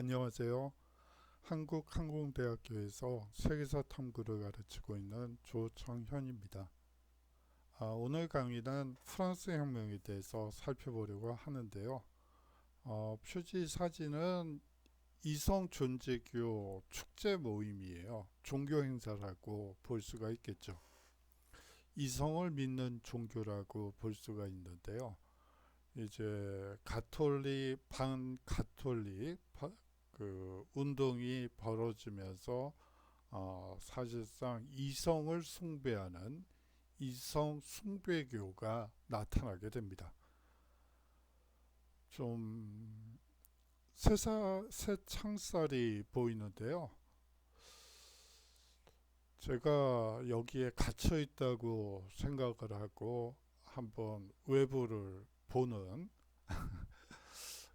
안녕하세요. 한국항공대학교에서 세계사 탐구를 가르치고 있는 조정현입니다. 오늘 강의는 프랑스 혁명에 대해서 살펴보려고 하는데요. 표지 사진은 이성 존재교 축제 모임이에요. 종교 행사라고 볼 수가 있겠죠. 이성을 믿는 종교라고 볼 수가 있는데요. 이제 가톨릭, 반가톨릭 그 운동이 벌어지면서 사실상 이성을 숭배하는 이성 숭배교가 나타나게 됩니다. 좀 새 창살이 보이는데요. 제가 여기에 갇혀 있다고 생각을 하고 한번 외부를 보는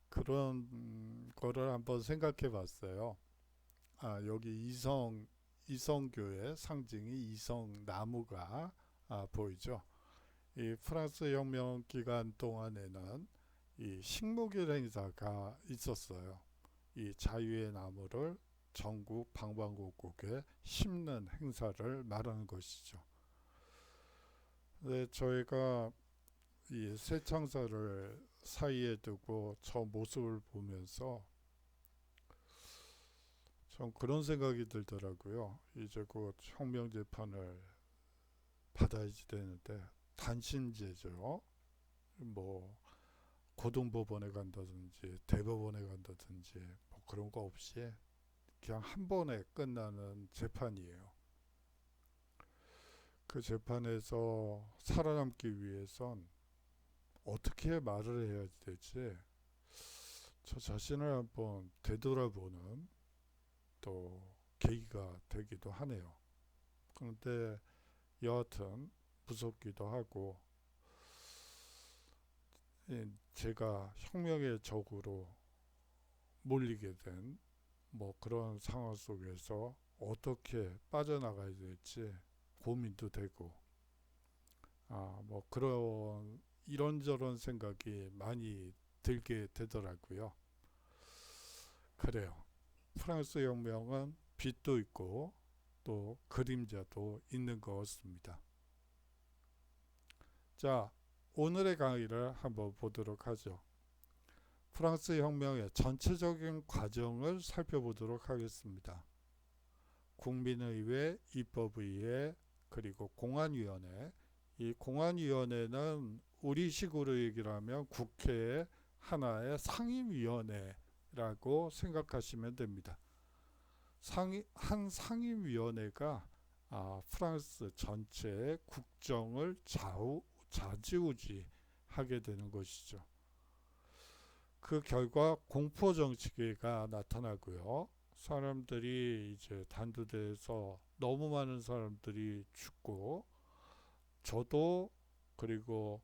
그런 거를 한번 생각해 봤어요. 여기 이성교의 상징이 이성나무가 보이죠. 이 프랑스 혁명 기간 동안에는 이 식목일 행사가 있었어요. 이 자유의 나무를 전국 방방곡곡에 심는 행사를 말하는 것이죠. 네, 저희가 이 쇠창살을 사이에 두고 저 모습을 보면서 전 그런 생각이 들더라고요. 이제 곧 혁명 재판을 받아야지 되는데 단신제죠. 뭐 고등법원에 간다든지 대법원에 간다든지 뭐 그런 거 없이 그냥 한 번에 끝나는 재판이에요. 그 재판에서 살아남기 위해선 어떻게 말을 해야 될지 저 자신을 한번 되돌아보는 또 계기가 되기도 하네요. 그런데 여하튼 무섭기도 하고 제가 혁명의 적으로 몰리게 된 뭐 그런 상황 속에서 어떻게 빠져나가야 될지 고민도 되고 뭐 그런 이런저런 생각이 많이 들게 되더라고요. 그래요. 프랑스 혁명은 빛도 있고 또 그림자도 있는 것 같습니다. 자, 오늘의 강의를 한번 보도록 하죠. 프랑스 혁명의 전체적인 과정을 살펴보도록 하겠습니다. 국민의회, 입법의회, 그리고 공안위원회. 이 공안위원회는 우리식으로 얘기를 하면 국회의 하나의 상임위원회라고 생각하시면 됩니다. 한 상임위원회가 프랑스 전체의 국정을 좌지우지하게 되는 것이죠. 그 결과 공포정치가 나타나고요. 사람들이 이제 단두대에서 너무 많은 사람들이 죽고 저도 그리고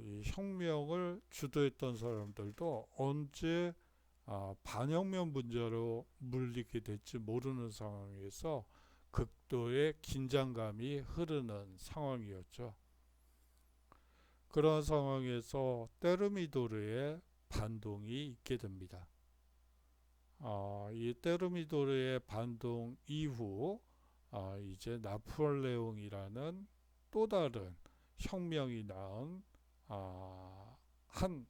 이 혁명을 주도했던 사람들도 언제 반혁명 문제로 물리게 될지 모르는 상황에서 극도의 긴장감이 흐르는 상황이었죠. 그런 상황에서 테르미도르의 반동이 있게 됩니다. 이 테르미도르의 반동 이후 이제 나폴레옹이라는 또 다른 혁명이 낳은 한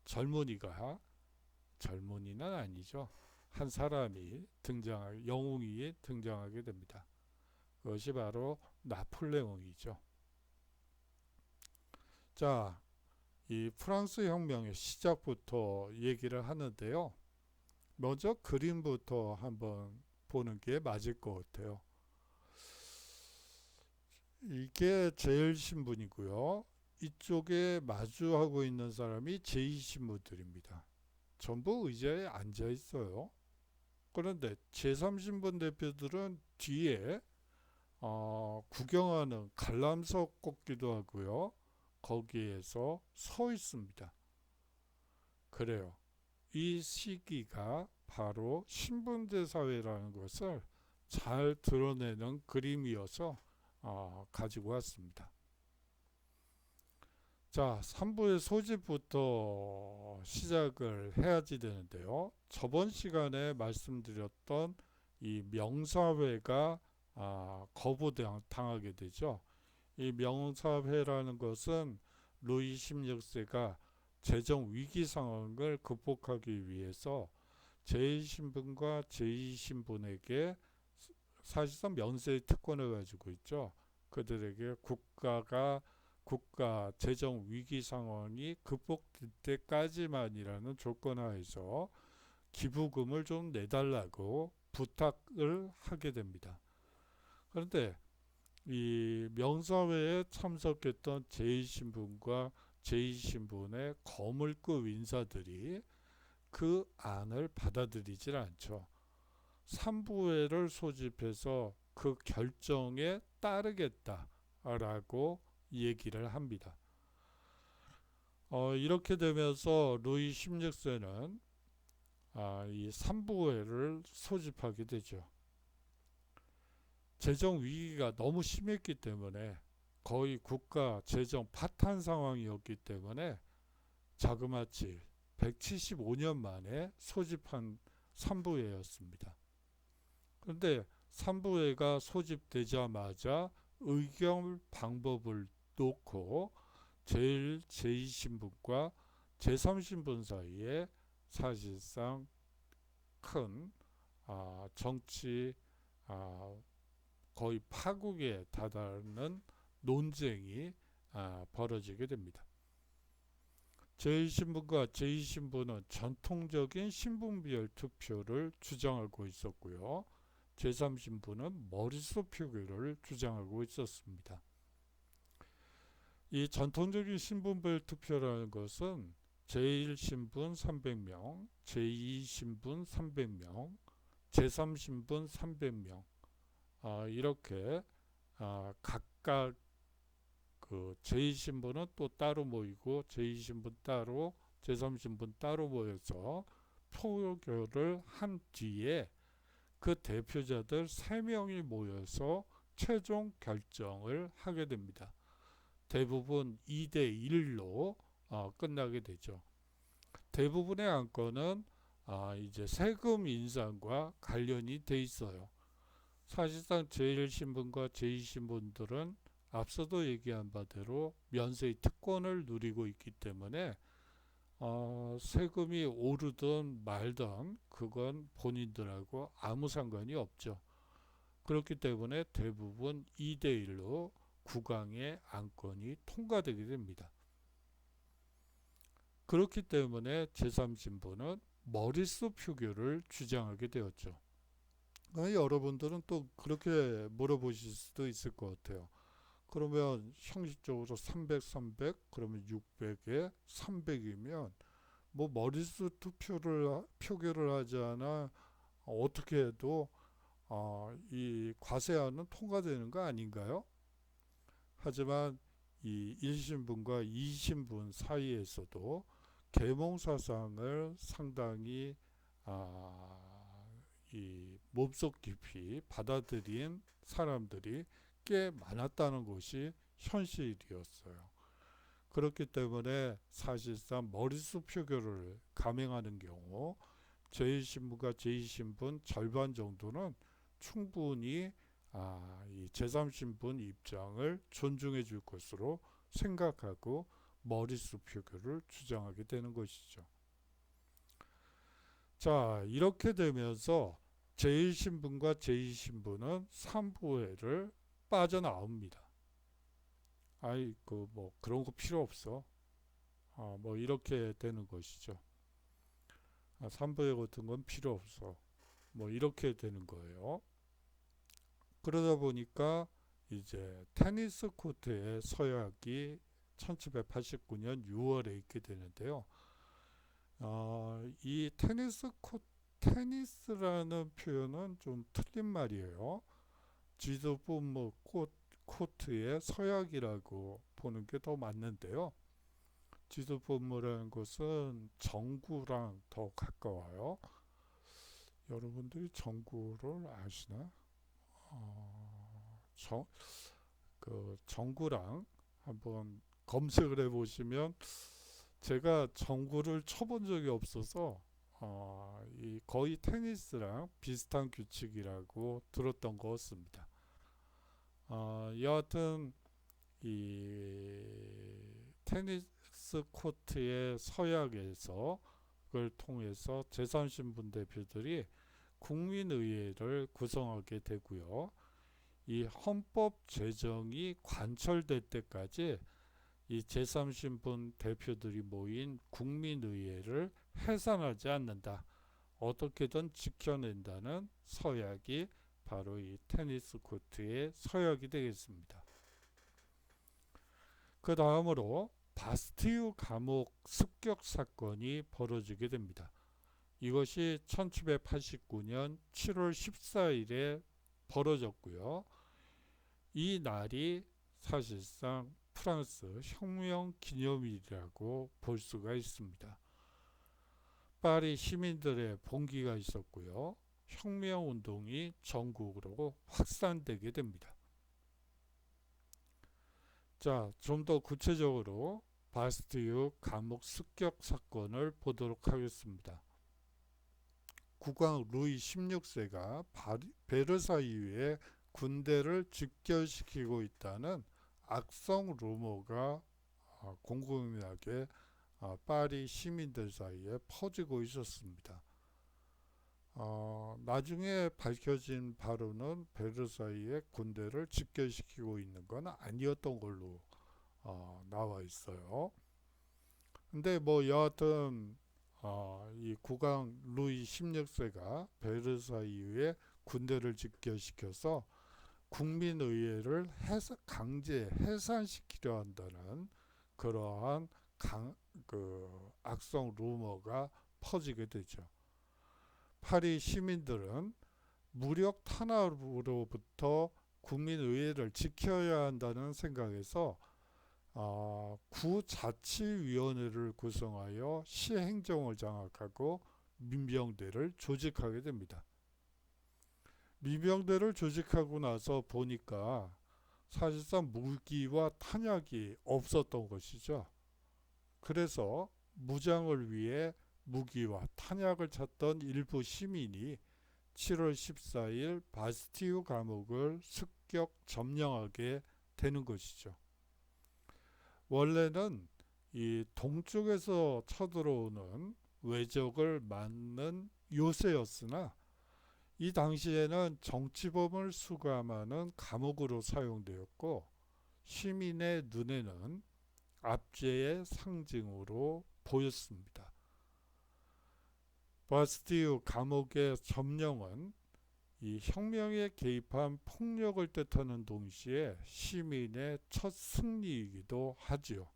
젊은이는 아니죠. 한 사람이 영웅이 등장하게 됩니다. 그것이 바로 나폴레옹이죠. 자, 이 프랑스 혁명의 시작부터 얘기를 하는데요. 먼저 그림부터 한번 보는 게 맞을 것 같아요. 이게 제일 신분이고요. 이쪽에 마주하고 있는 사람이 제2신분들입니다. 전부 의자에 앉아 있어요. 그런데 제3신분 대표들은 뒤에 구경하는 관람석 꽂기도 하고요. 거기에서 서 있습니다. 그래요. 이 시기가 바로 신분제 사회라는 것을 잘 드러내는 그림이어서 가지고 왔습니다. 자, 3부의 소집부터 시작을 해야지 되는데요. 저번 시간에 말씀드렸던 이 명사회가 거부당하게 되죠. 이 명사회라는 것은 루이 16세가 재정 위기 상황을 극복하기 위해서 제1신분과 제2신분에게 사실상 면세의 특권을 가지고 있죠. 그들에게 국가 재정 위기 상황이 극복될 때까지만이라는 조건 하에서 기부금을 좀 내달라고 부탁을 하게 됩니다. 그런데 이 명사회에 참석했던 제1신분과 제2신분의 거물급 인사들이 그 안을 받아들이질 않죠. 3부회를 소집해서 그 결정에 따르겠다라고 얘기를 합니다. 이렇게 되면서 루이 16세는 이 3부회를 소집하게 되죠. 재정 위기가 너무 심했기 때문에 거의 국가 재정 파탄 상황이었기 때문에 자그마치 175년 만에 소집한 3부회였습니다. 그런데 3부회가 소집되자마자 의결 방법을 놓고 제2신분과 제3신분 사이에 사실상 큰 정치 거의 파국에 다다르는 논쟁이 벌어지게 됩니다. 제1신분과 제2신분은 전통적인 신분별 투표를 주장하고 있었고요. 제3신분은 머릿수 표결을 주장하고 있었습니다. 이 전통적인 신분별 투표라는 것은 제1신분 300명, 제2신분 300명, 제3신분 300명 이렇게 각각 그 제2신분은 또 따로 모이고 제2신분 따로 제3신분 따로 모여서 표결을 한 뒤에 그 대표자들 3명이 모여서 최종 결정을 하게 됩니다. 대부분 2대1로 끝나게 되죠. 대부분의 안건은 이제 세금 인상과 관련이 돼 있어요. 사실상 제1신분과 제2신분들은 앞서도 얘기한 바대로 면세의 특권을 누리고 있기 때문에 세금이 오르든 말든 그건 본인들하고 아무 상관이 없죠. 그렇기 때문에 대부분 2대1로 국왕의 안건이 통과되게 됩니다. 그렇기 때문에 제3신분은 머릿수 표결을 주장하게 되었죠. 여러분들은 또 그렇게 물어보실 수도 있을 것 같아요. 그러면 형식적으로 300, 300, 그러면 600에 300이면 뭐 머릿수 표결을 하지 않아 어떻게 해도 이 과세안은 통과되는 거 아닌가요? 하지만 이 1신분과 2신분 사이에서도 계몽사상을 상당히 이 몸속 깊이 받아들인 사람들이 꽤 많았다는 것이 현실이었어요. 그렇기 때문에 사실상 머릿수 표결을 감행하는 경우 제1신분과 제2신분 절반 정도는 충분히 이 제3신분 입장을 존중해 줄 것으로 생각하고 머릿수 표결을 주장하게 되는 것이죠. 자, 이렇게 되면서 제1신분과 제2신분은 3부회를 빠져나옵니다. 뭐 그런 거 필요 없어. 뭐 이렇게 되는 것이죠. 3부회 같은 건 필요 없어. 뭐 이렇게 되는 거예요. 그러다 보니까 이제 테니스 코트의 서약이 1789년 6월에 있게 되는데요. 이 테니스라는 표현은 좀 틀린 말이에요. 지도부 코트의 서약이라고 보는 게 더 맞는데요. 지도본무라는 것은 정구랑 더 가까워요. 여러분들이 정구를 아시나? 정구랑 한번 검색을 해보시면 제가 정구를 쳐본 적이 없어서 이 거의 테니스랑 비슷한 규칙이라고 들었던 것 같습니다. 여하튼 이 테니스 코트의 서약에서 그걸 통해서 제3신분 대표들이 국민의회를 구성하게 되고요. 이 헌법 제정이 관철될 때까지 이 제3신분 대표들이 모인 국민의회를 해산하지 않는다. 어떻게든 지켜낸다는 서약이 바로 이 테니스 코트의 서약이 되겠습니다. 그 다음으로 바스티유 감옥 습격 사건이 벌어지게 됩니다. 이것이 1789년 7월 14일에 벌어졌고요. 이 날이 사실상 프랑스 혁명 기념일이라고 볼 수가 있습니다. 파리 시민들의 봉기가 있었고요. 혁명 운동이 전국으로 확산되게 됩니다. 자, 좀 더 구체적으로 바스티유 감옥 습격 사건을 보도록 하겠습니다. 국왕 루이 16세가 베르사유에 군대를 집결시키고 있다는 악성 루머가 공공연하게 파리 시민들 사이에 퍼지고 있었습니다. 나중에 밝혀진 바로는 베르사유에 군대를 집결시키고 있는 건 아니었던 걸로 나와 있어요. 근데 뭐 여하튼 이 국왕 루이 16세가 베르사유에 군대를 집결시켜서 국민의회를 강제 해산시키려 한다는 그러한 악성 루머가 퍼지게 되죠. 파리 시민들은 무력 탄압으로부터 국민의회를 지켜야 한다는 생각에서 구자치위원회를 구성하여 시행정을 장악하고 민병대를 조직하게 됩니다. 민병대를 조직하고 나서 보니까 사실상 무기와 탄약이 없었던 것이죠. 그래서 무장을 위해 무기와 탄약을 찾던 일부 시민이 7월 14일 바스티유 감옥을 습격 점령하게 되는 것이죠. 원래는 이 동쪽에서 쳐들어오는 외적을 막는 요새였으나 이 당시에는 정치범을 수감하는 감옥으로 사용되었고 시민의 눈에는 압제의 상징으로 보였습니다. 바스티유 감옥의 점령은 이 혁명에 개입한 폭력을 뜻하는 동시에 시민의 첫 승리이기도 하지요.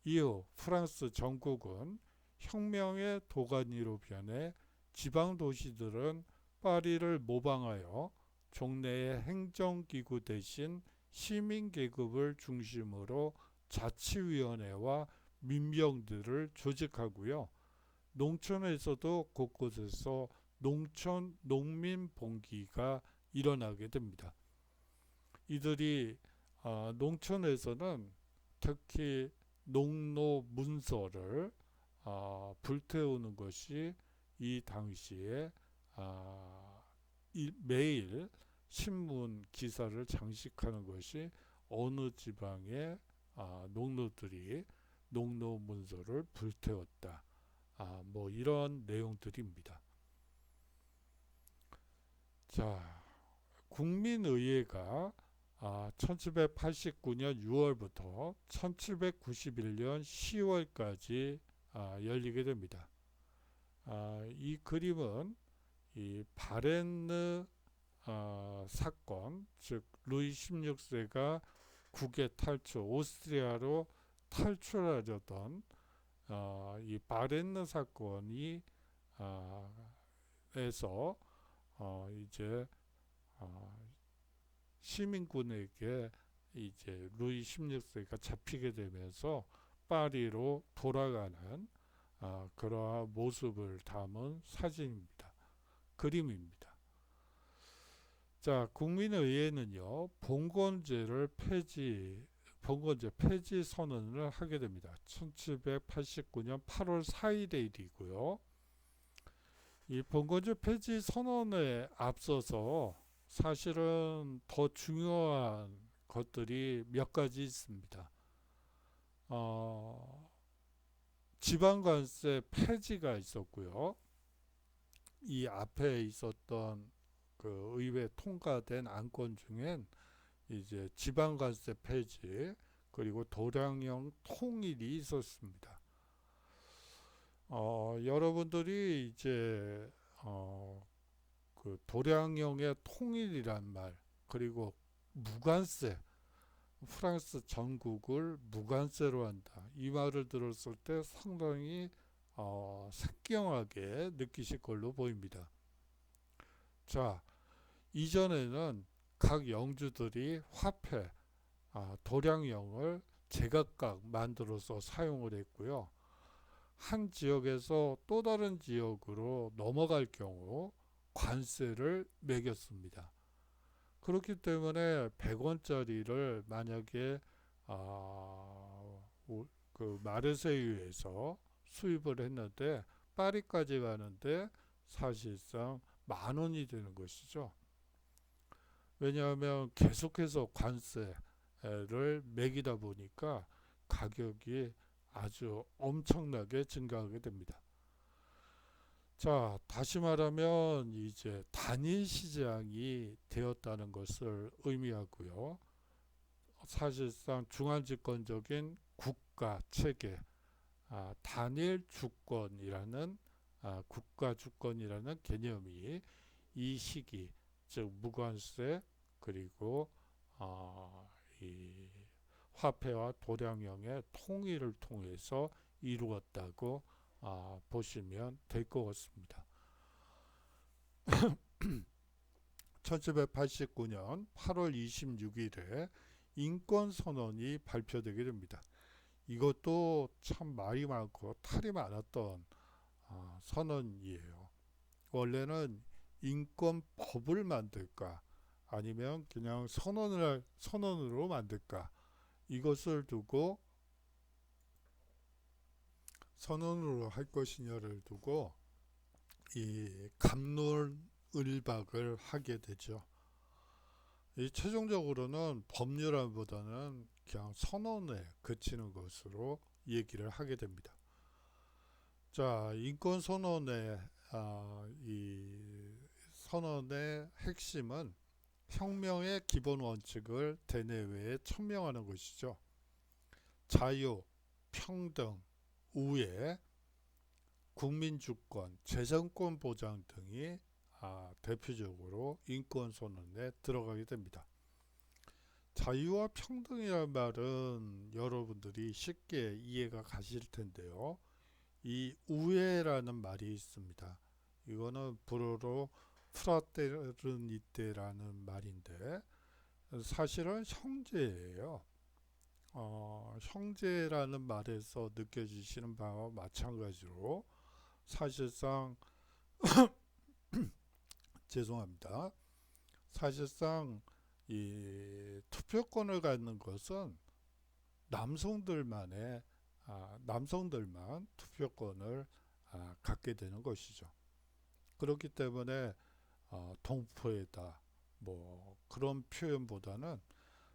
이후 프랑스 전국은 혁명의 도가니로 변해 지방 도시들은 파리를 모방하여 종래의 행정기구 대신 시민계급을 중심으로 자치위원회와 민병들을 조직하고요. 농촌에서도 곳곳에서 농촌 농민봉기가 일어나게 됩니다. 이들이 농촌에서는 특히 농노 문서를 불태우는 것이 이 당시에 매일 신문 기사를 장식하는 것이 어느 지방의 농노들이 농노 문서를 불태웠다. 뭐 이런 내용들입니다. 자, 국민의회가 1789년 6월부터 1791년 10월까지 열리게 됩니다. 이 그림은 이 바렌느 사건, 즉 루이 16세가 국외 탈출, 오스트리아로 탈출하려던 이 바렌느 사건이 에서 이제 시민군에게 이제 루이 16세가 잡히게 되면서 파리로 돌아가는 그러한 모습을 담은 사진입니다. 그림입니다. 자, 국민의회는요, 봉건제를 봉건제 폐지 선언을 하게 됩니다. 1789년 8월 4일의 일이고요. 이 봉건제 폐지 선언에 앞서서 사실은 더 중요한 것들이 몇 가지 있습니다. 지방관세 폐지가 있었고요. 이 앞에 있었던 그 의회 통과된 안건 중엔 이제 지방관세 폐지 그리고 도량형 통일이 있었습니다. 여러분들이 이제 그 도량형의 통일이란 말 그리고 무관세 프랑스 전국을 무관세로 한다 이 말을 들었을 때 상당히 생경하게 느끼실 걸로 보입니다. 자, 이전에는 각 영주들이 화폐 도량형을 제각각 만들어서 사용을 했고요. 한 지역에서 또 다른 지역으로 넘어갈 경우 관세를 매겼습니다. 그렇기 때문에 100원짜리를 만약에 그 마르세유에서 수입을 했는데 파리까지 가는데 사실상 10,000원이 되는 것이죠. 왜냐하면 계속해서 관세를 매기다 보니까 가격이 아주 엄청나게 증가하게 됩니다. 자, 다시 말하면 이제 단일 시장이 되었다는 것을 의미하고요. 사실상 중앙집권적인 국가 체계, 단일 주권이라는 국가 주권이라는 개념이 이 시기, 즉 무관세 그리고 이 화폐와 도량형의 통일을 통해서 이루었다고 보시면 될 것 같습니다. 1789년 8월 26일에 인권선언이 발표되게 됩니다. 이것도 참 말이 많고 탈이 많았던 선언이에요. 원래는 인권법을 만들까 아니면 그냥 선언으로 만들까 이것을 두고 선언으로 할 것이냐를 두고 이 갑론을박을 하게 되죠. 이 최종적으로는 법률안보다는 그냥 선언에 그치는 것으로 얘기를 하게 됩니다. 자, 인권선언의 이 선언의 핵심은 혁명의 기본 원칙을 대내외에 천명하는 것이죠. 자유, 평등, 우애, 국민주권, 재정권 보장 등이 대표적으로 인권선언에 들어가게 됩니다. 자유와 평등이라는 말은 여러분들이 쉽게 이해가 가실 텐데요. 이 우애라는 말이 있습니다. 이거는 불어로 프라테르니테라는 말인데 사실은 형제예요. 형제라는 말에서 느껴지시는 바와 마찬가지로 사실상 죄송합니다. 사실상 이 투표권을 갖는 것은 남성들만 투표권을 갖게 되는 것이죠. 그렇기 때문에 동포애다 뭐 그런 표현보다는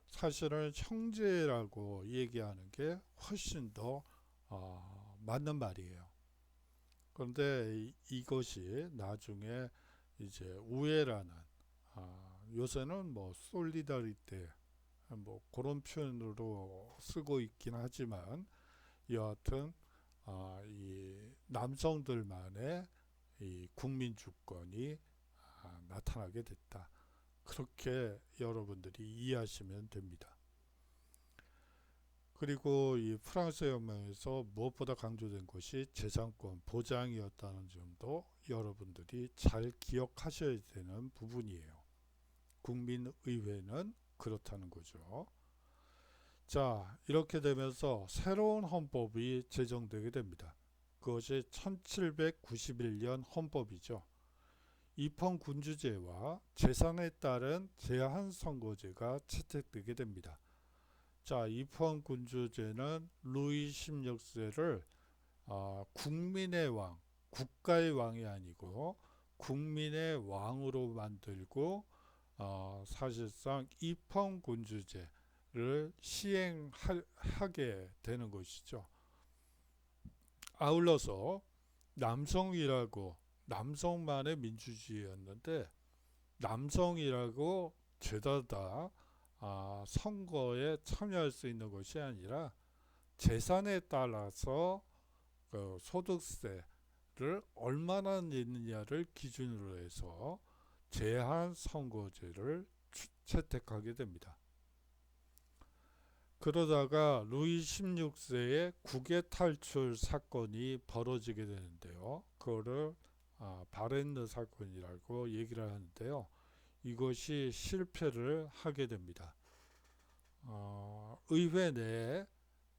사실은 형제라고 얘기하는 게 훨씬 더 맞는 말이에요. 그런데 이것이 나중에 이제 우애라는 요새는 뭐 솔리다리테 뭐 그런 표현으로 쓰고 있긴 하지만 여하튼 이 남성들만의 이 국민 주권이 나타나게 됐다. 그렇게 여러분들이 이해하시면 됩니다. 그리고 이 프랑스 혁명에서 무엇보다 강조된 것이 재산권 보장이었다는 점도 여러분들이 잘 기억하셔야 되는 부분이에요. 국민의회는 그렇다는 거죠. 자, 이렇게 되면서 새로운 헌법이 제정되게 됩니다. 그것이 1791년 헌법이죠. 입헌군주제와 재산에 따른 제한선거제가 채택되게 됩니다. 자, 입헌군주제는 루이 16세를 국민의 왕, 국가의 왕이 아니고 국민의 왕으로 만들고 사실상 입헌군주제를 시행하게 되는 것이죠. 아울러서 남성이라고, 남성만의 민주주의였는데 남성이라고 죄다 다 선거에 참여할 수 있는 것이 아니라 재산에 따라서 그 소득세를 얼마나 냈느냐를 기준으로 해서 제한 선거제를 채택하게 됩니다. 그러다가 루이 16세의 국외 탈출 사건이 벌어지게 되는데요. 그거를 바렌느 사건이라고 얘기를 하는데요. 이것이 실패를 하게 됩니다. 의회 내에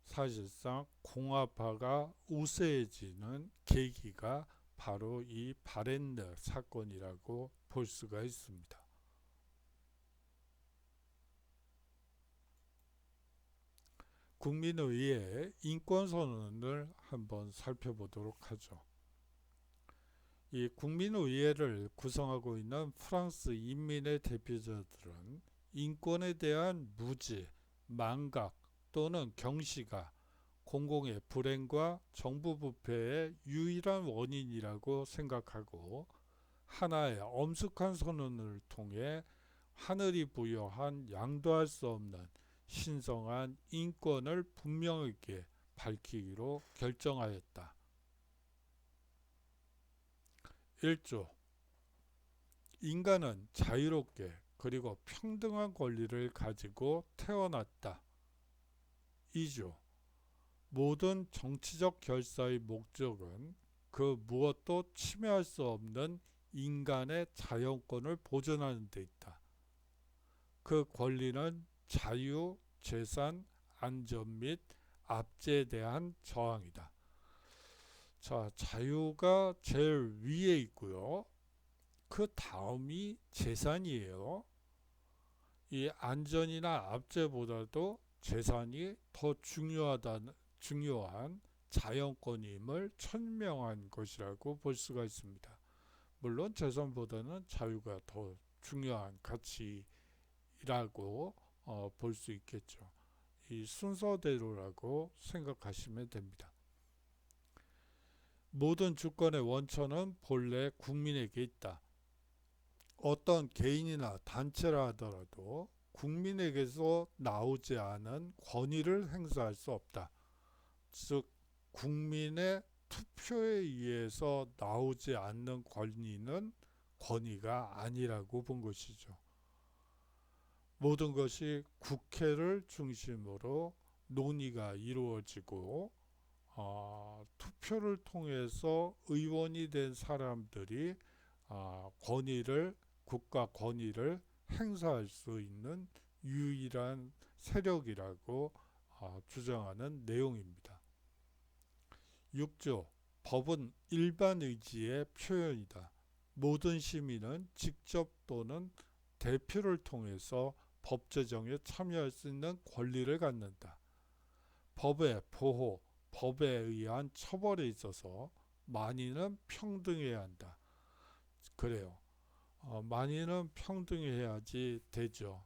사실상 공화파가 우세해지는 계기가 바로 이 바렌느 사건이라고 볼 수가 있습니다. 국민의회의 인권선언을 한번 살펴보도록 하죠. 이 국민의회를 구성하고 있는 프랑스 인민의 대표자들은 인권에 대한 무지, 망각 또는 경시가 공공의 불행과 정부 부패의 유일한 원인이라고 생각하고 하나의 엄숙한 선언을 통해 하늘이 부여한 양도할 수 없는 신성한 인권을 분명하게 밝히기로 결정하였다. 1조 인간은 자유롭게 그리고 평등한 권리를 가지고 태어났다. 2조 모든 정치적 결사의 목적은 그 무엇도 침해할 수 없는 인간의 자연권을 보존하는 데 있다. 그 권리는 자유, 재산, 안전 및 압제에 대한 저항이다. 자, 자유가 제일 위에 있고요. 그 다음이 재산이에요. 이 안전이나 압제보다도 재산이 더 중요한 자연권임을 천명한 것이라고 볼 수가 있습니다. 물론 재산보다는 자유가 더 중요한 가치라고 볼 수 있겠죠. 이 순서대로라고 생각하시면 됩니다. 모든 주권의 원천은 본래 국민에게 있다. 어떤 개인이나 단체라 하더라도 국민에게서 나오지 않은 권위를 행사할 수 없다. 즉 국민의 투표에 의해서 나오지 않는 권위는 권위가 아니라고 본 것이죠. 모든 것이 국회를 중심으로 논의가 이루어지고 투표를 통해서 의원이 된 사람들이 국가 권위를 행사할 수 있는 유일한 세력이라고 주장하는 내용입니다. 6조 법은 일반 의지의 표현이다. 모든 시민은 직접 또는 대표를 통해서 법 제정에 참여할 수 있는 권리를 갖는다. 법의 보호, 법에 의한 처벌에 있어서 만인은 평등해야 한다. 그래요. 만인은 평등해야지 되죠.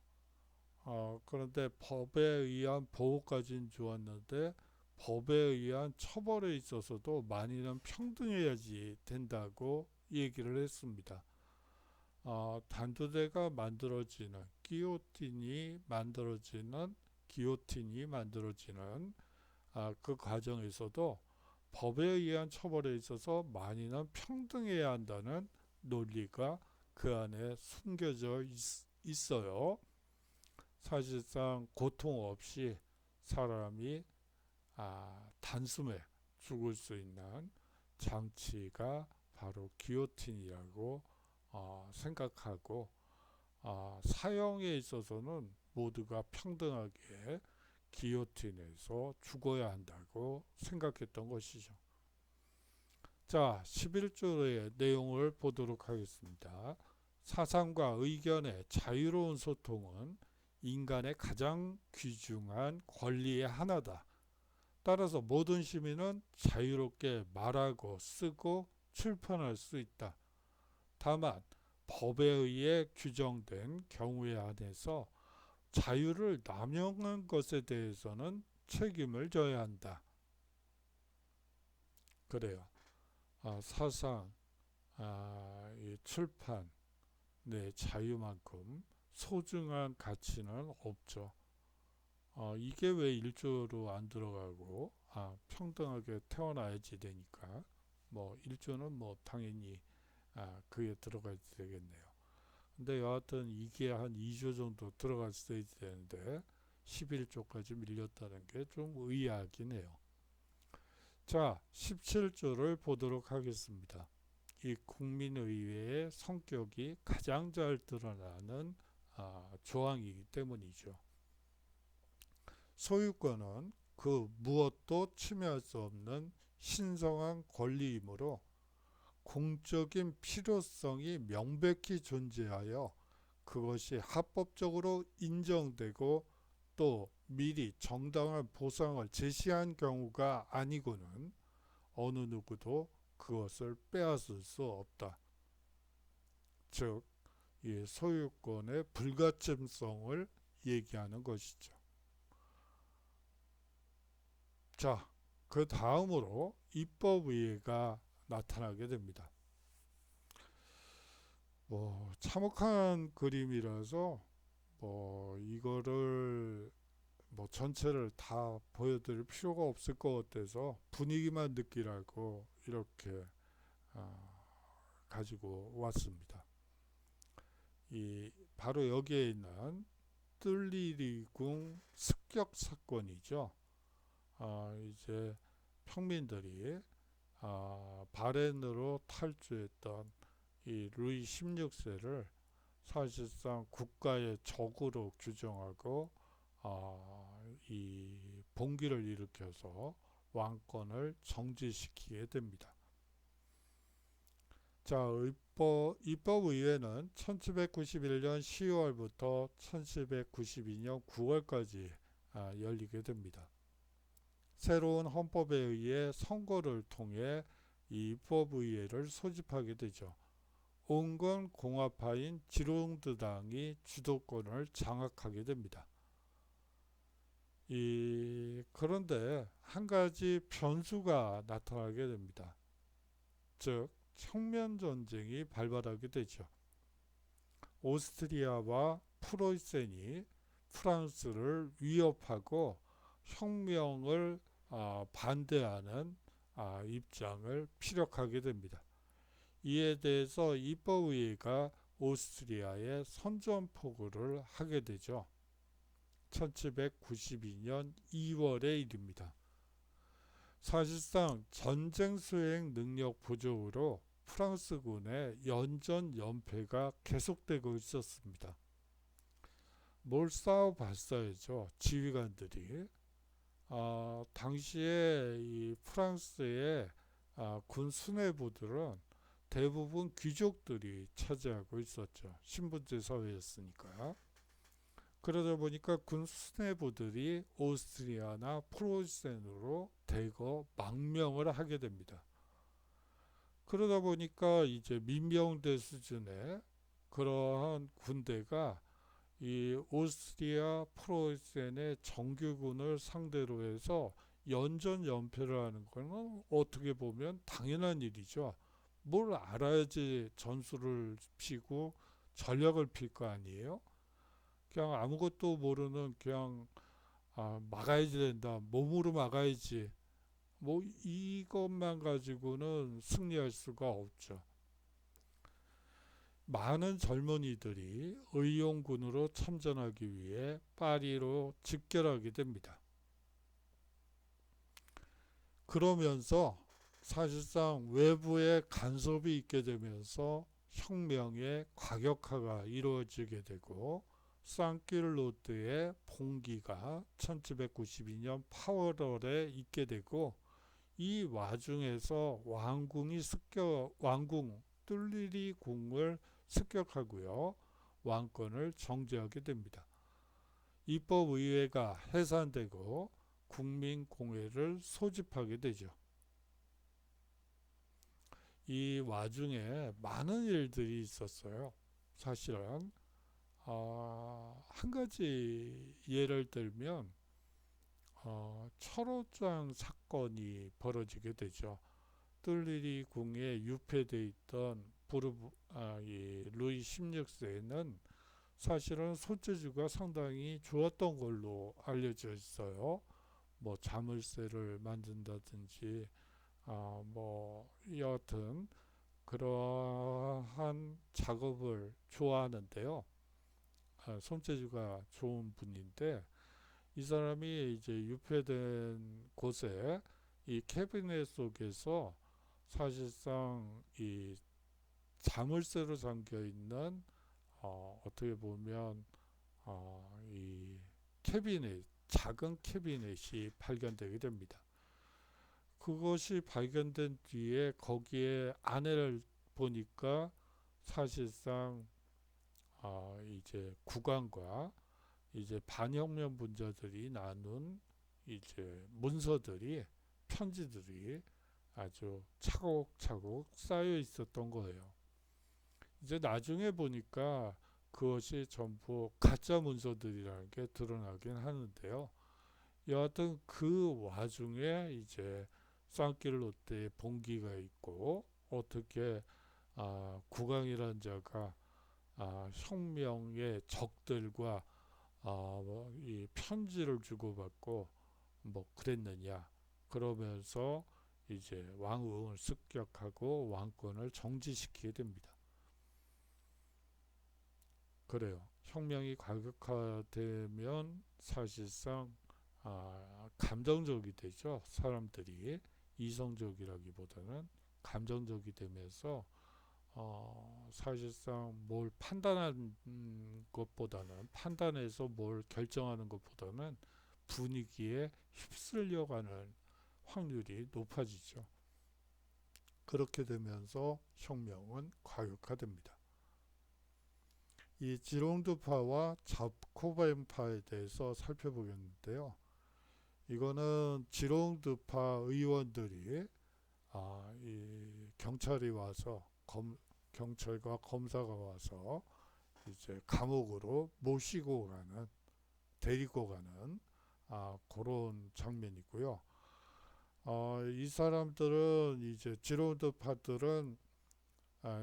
그런데 법에 의한 보호까지는 좋았는데 법에 의한 처벌에 있어서도 만인은 평등해야지 된다고 얘기를 했습니다. 단두대가 만들어지는 기요틴이 만들어지는 그 과정에서도 법에 의한 처벌에 있어서 만인은 평등해야 한다는 논리가 그 안에 숨겨져 있어요. 사실상 고통 없이 사람이 단숨에 죽을 수 있는 장치가 바로 기요틴이라고 생각하고 사형에 있어서는 모두가 평등하게 기요틴에서 죽어야 한다고 생각했던 것이죠. 자, 11조의 내용을 보도록 하겠습니다. 사상과 의견의 자유로운 소통은 인간의 가장 귀중한 권리의 하나다. 따라서 모든 시민은 자유롭게 말하고 쓰고 출판할 수 있다. 다만 법에 의해 규정된 경우에 한해서 자유를 남용한 것에 대해서는 책임을 져야 한다. 그래요. 사상, 이 출판, 내 자유만큼 소중한 가치는 없죠. 이게 왜 1조로 안 들어가고 평등하게 태어나야지 되니까 뭐 1조는 뭐 당연히 그게 들어가야 되겠네요. 근데 여하튼 이게 한 2조 정도 들어갔어야 되는데 11조까지 밀렸다는 게 좀 의아하긴 해요. 자, 17조를 보도록 하겠습니다. 이 국민의회의 성격이 가장 잘 드러나는 조항이기 때문이죠. 소유권은 그 무엇도 침해할 수 없는 신성한 권리이므로 공적인 필요성이 명백히 존재하여 그것이 합법적으로 인정되고 또 미리 정당한 보상을 제시한 경우가 아니고는 어느 누구도 그것을 빼앗을 수 없다. 즉, 이 소유권의 불가침성을 얘기하는 것이죠. 자, 그 다음으로 입법의회가 나타나게 됩니다. 참혹한 그림이라서 이거를 전체를 다 보여드릴 필요가 없을 것 같아서 분위기만 느끼라고 이렇게 가지고 왔습니다. 바로 여기에 있는 뜰리리궁 습격 사건이죠. 이제 평민들이 바렌으로 탈주했던 이 루이 16세를 사실상 국가의 적으로 규정하고 이 봉기를 일으켜서 왕권을 정지시키게 됩니다. 자, 입법의회는 1791년 10월부터 1792년 9월까지 열리게 됩니다. 새로운 헌법에 의해 선거를 통해 이 입법의회를 소집하게 되죠. 온건 공화파인 지롱드당이 주도권을 장악하게 됩니다. 그런데 한 가지 변수가 나타나게 됩니다. 즉 혁명전쟁이 발발하게 되죠. 오스트리아와 프로이센이 프랑스를 위협하고 혁명을 반대하는 입장을 피력하게 됩니다. 이에 대해서 입법의회가 오스트리아에 선전포고를 하게 되죠. 1792년 2월의 일입니다. 사실상 전쟁 수행 능력 부족으로 프랑스군의 연전 연패가 계속되고 있었습니다. 뭘 싸워봤어야죠. 지휘관들이. 당시에 이 프랑스의 군 수뇌부들은 대부분 귀족들이 차지하고 있었죠. 신분제 사회였으니까. 그러다 보니까 군 수뇌부들이 오스트리아나 프로이센으로 대거 망명을 하게 됩니다. 그러다 보니까 이제 민병대 수준의 그러한 군대가 이 오스트리아 프로이센의 정규군을 상대로 해서 연전 연패를 하는 것은 어떻게 보면 당연한 일이죠. 뭘 알아야지 전술을 피고 전략을 필 거 아니에요? 그냥 아무것도 모르는 그냥 막아야지 된다. 몸으로 막아야지. 이것만 가지고는 승리할 수가 없죠. 많은 젊은이들이 의용군으로 참전하기 위해 파리로 집결하게 됩니다. 그러면서 사실상 외부의 간섭이 있게 되면서 혁명의 과격화가 이루어지게 되고 상킬로드의 봉기가 1792년 8월에 있게 되고 이 와중에서 왕궁 뜰리리 궁을 습격하고요. 왕권을 정지하게 됩니다. 입법의회가 해산되고 국민공회를 소집하게 되죠. 이 와중에 많은 일들이 있었어요. 사실은 한 가지 예를 들면 철호장 사건이 벌어지게 되죠. 뜰리리 궁에 유폐되어 있던 이 루이 16세는 사실은 손재주가 상당히 좋았던 걸로 알려져 있어요. 뭐 자물쇠를 만든다든지 뭐 여하튼 그러한 작업을 좋아하는데요. 손재주가 좋은 분인데 이 사람이 이제 유폐된 곳에 이 캐비넷 속에서 사실상 이 자물쇠로 잠겨 있는 어떻게 보면 이 캐비넷, 작은 캐비넷이 발견되게 됩니다. 그것이 발견된 뒤에 거기에 안에를 보니까 사실상 이제 국왕과 이제 반혁명 분자들이 나눈 이제 문서들이, 편지들이 아주 차곡차곡 쌓여 있었던 거예요. 이제 나중에 보니까 그것이 전부 가짜 문서들이라는 게 드러나긴 하는데요. 여하튼 그 와중에 이제 산킬로떼의 봉기가 있고 어떻게 국왕이라는 자가 혁명의 적들과 이 편지를 주고받고 뭐 그랬느냐, 그러면서 이제 왕을 습격하고 왕권을 정지시키게 됩니다. 그래요. 혁명이 과격화되면 사실상 감정적이 되죠. 사람들이 이성적이라기보다는 감정적이 되면서 사실상 뭘 판단하는 것보다는, 판단해서 뭘 결정하는 것보다는 분위기에 휩쓸려가는 확률이 높아지죠. 그렇게 되면서 혁명은 과격화됩니다. 이 지롱드파와 자코벤파에 대해서 살펴보겠는데요. 이거는 지롱드파 의원들이 이 경찰이 와서 경찰과 검사가 와서 이제 감옥으로 모시고 가는, 데리고 가는 그런 장면이고요. 이 사람들은 이제 지롱드파들은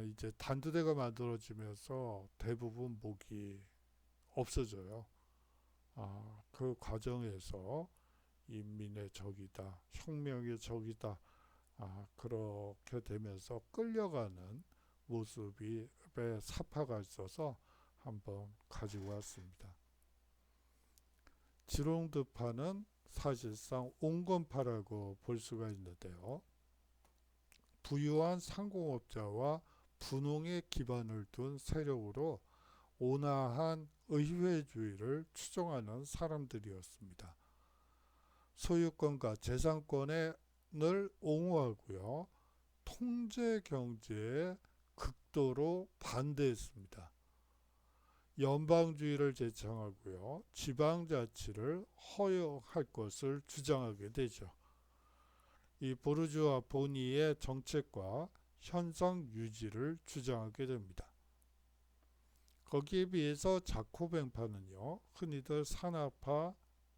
이제 단두대가 만들어지면서 대부분 목이 없어져요. 그 과정에서 인민의 적이다, 혁명의 적이다, 그렇게 되면서 끌려가는 모습이 사파가 있어서 한번 가지고 왔습니다. 지롱드파는 사실상 온건파라고 볼 수가 있는데요. 부유한 상공업자와 분홍의 기반을 둔 세력으로 온화한 의회주의를 추종하는 사람들이었습니다. 소유권과 재산권을 옹호하고요. 통제 경제에 극도로 반대했습니다. 연방주의를 제창하고요. 지방자치를 허용할 것을 주장하게 되죠. 이 보르주아 본의의 정책과 현상 유지를 주장하게 됩니다. 거기에 비해서 자코벤파는요, 흔히들 산화파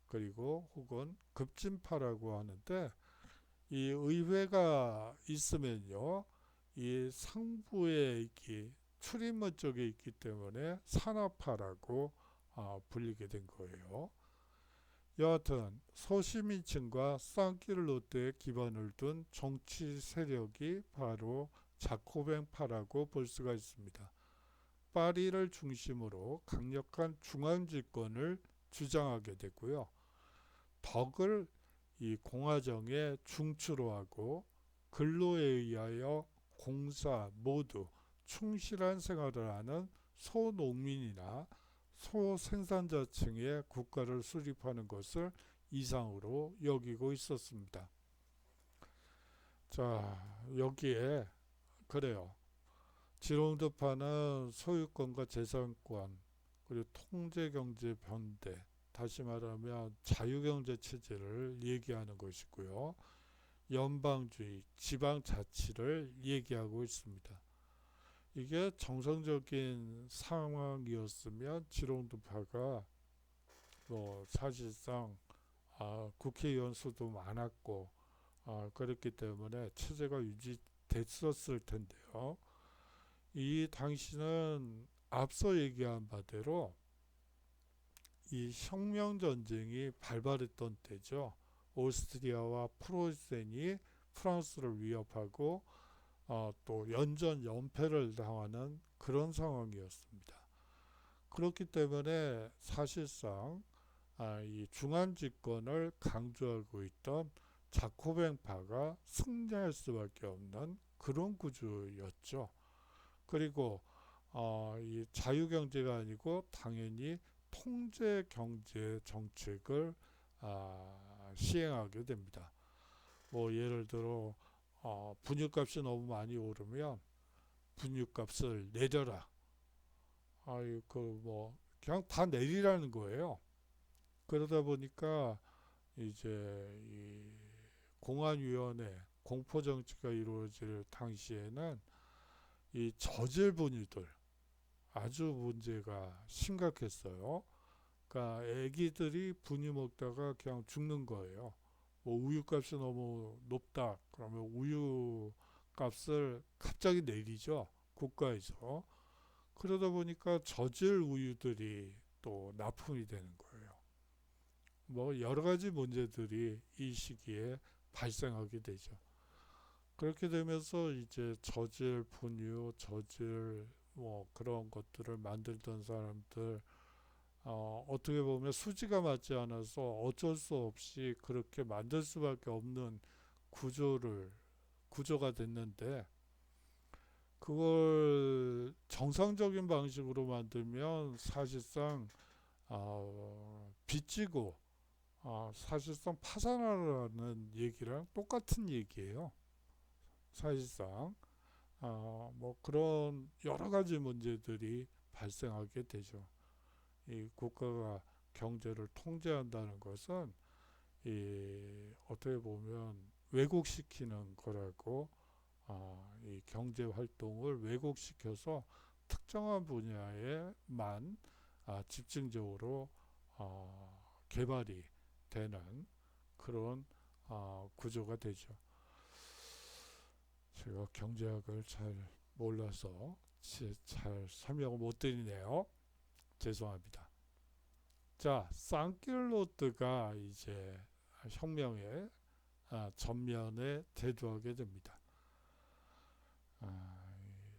그리고 혹은 급진파라고 하는데, 이 의회가 있으면요, 이 상부에 있기, 출입문 쪽에 있기 때문에 산화파라고 불리게 된 거예요. 여하튼 소시민층과 산킬로떼에 기반을 둔 정치 세력이 바로 자코벤파라고 볼 수가 있습니다. 파리를 중심으로 강력한 중앙집권을 주장하게 되고요. 덕을 이 공화정에 중추로 하고 근로에 의하여 공사 모두 충실한 생활을 하는 소농민이나 소생산자층의 국가를 수립하는 것을 이상으로 여기고 있었습니다. 자, 여기에 그래요. 지롱드파는 소유권과 재산권, 그리고 통제경제 변대, 다시 말하면 자유경제 체제를 얘기하는 것이고요. 연방주의, 지방자치를 얘기하고 있습니다. 이게 정상적인 상황이었으면 지롱두파가 사실상 국회의원 수도 많았고 그렇기 때문에 체제가 유지됐었을 텐데요. 이 당시는 앞서 얘기한 바대로 이 혁명전쟁이 발발했던 때죠. 오스트리아와 프로이센이 프랑스를 위협하고 또 연패를 당하는 그런 상황이었습니다. 그렇기 때문에 사실상 이 중한 집권을 강조하고 있던 자코뱅파가 승리할 수밖에 없는 그런 구조였죠. 그리고 이 자유경제가 아니고 당연히 통제경제 정책을 시행하게 됩니다. 예를 들어 분유값이 너무 많이 오르면 분유값을 내려라. 그냥 다 내리라는 거예요. 그러다 보니까 이제 이 공안위원회 공포정치가 이루어질 당시에는 이 저질 분유들 아주 문제가 심각했어요. 그러니까 애기들이 분유 먹다가 그냥 죽는 거예요. 우유값이 너무 높다. 그러면 우유 값을 갑자기 내리죠. 국가에서. 그러다 보니까 저질 우유들이 또 납품이 되는 거예요. 여러 가지 문제들이 이 시기에 발생하게 되죠. 그렇게 되면서 이제 저질 분유, 저질 그런 것들을 만들던 사람들 어떻게 보면 수지가 맞지 않아서 어쩔 수 없이 그렇게 만들 수밖에 없는 구조가 됐는데 그걸 정상적인 방식으로 만들면 사실상 빚지고 사실상 파산하라는 얘기랑 똑같은 얘기예요. 사실상 그런 여러 가지 문제들이 발생하게 되죠. 이 국가가 경제를 통제한다는 것은 어떻게 보면 왜곡시키는 거라고 이 경제 활동을 왜곡시켜서 특정한 분야에만 집중적으로 개발이 되는 그런 구조가 되죠. 제가 경제학을 잘 몰라서 잘 설명을 못 드리네요. 죄송합니다. 자, 상킬로트가 이제 혁명의 전면에 대두하게 됩니다.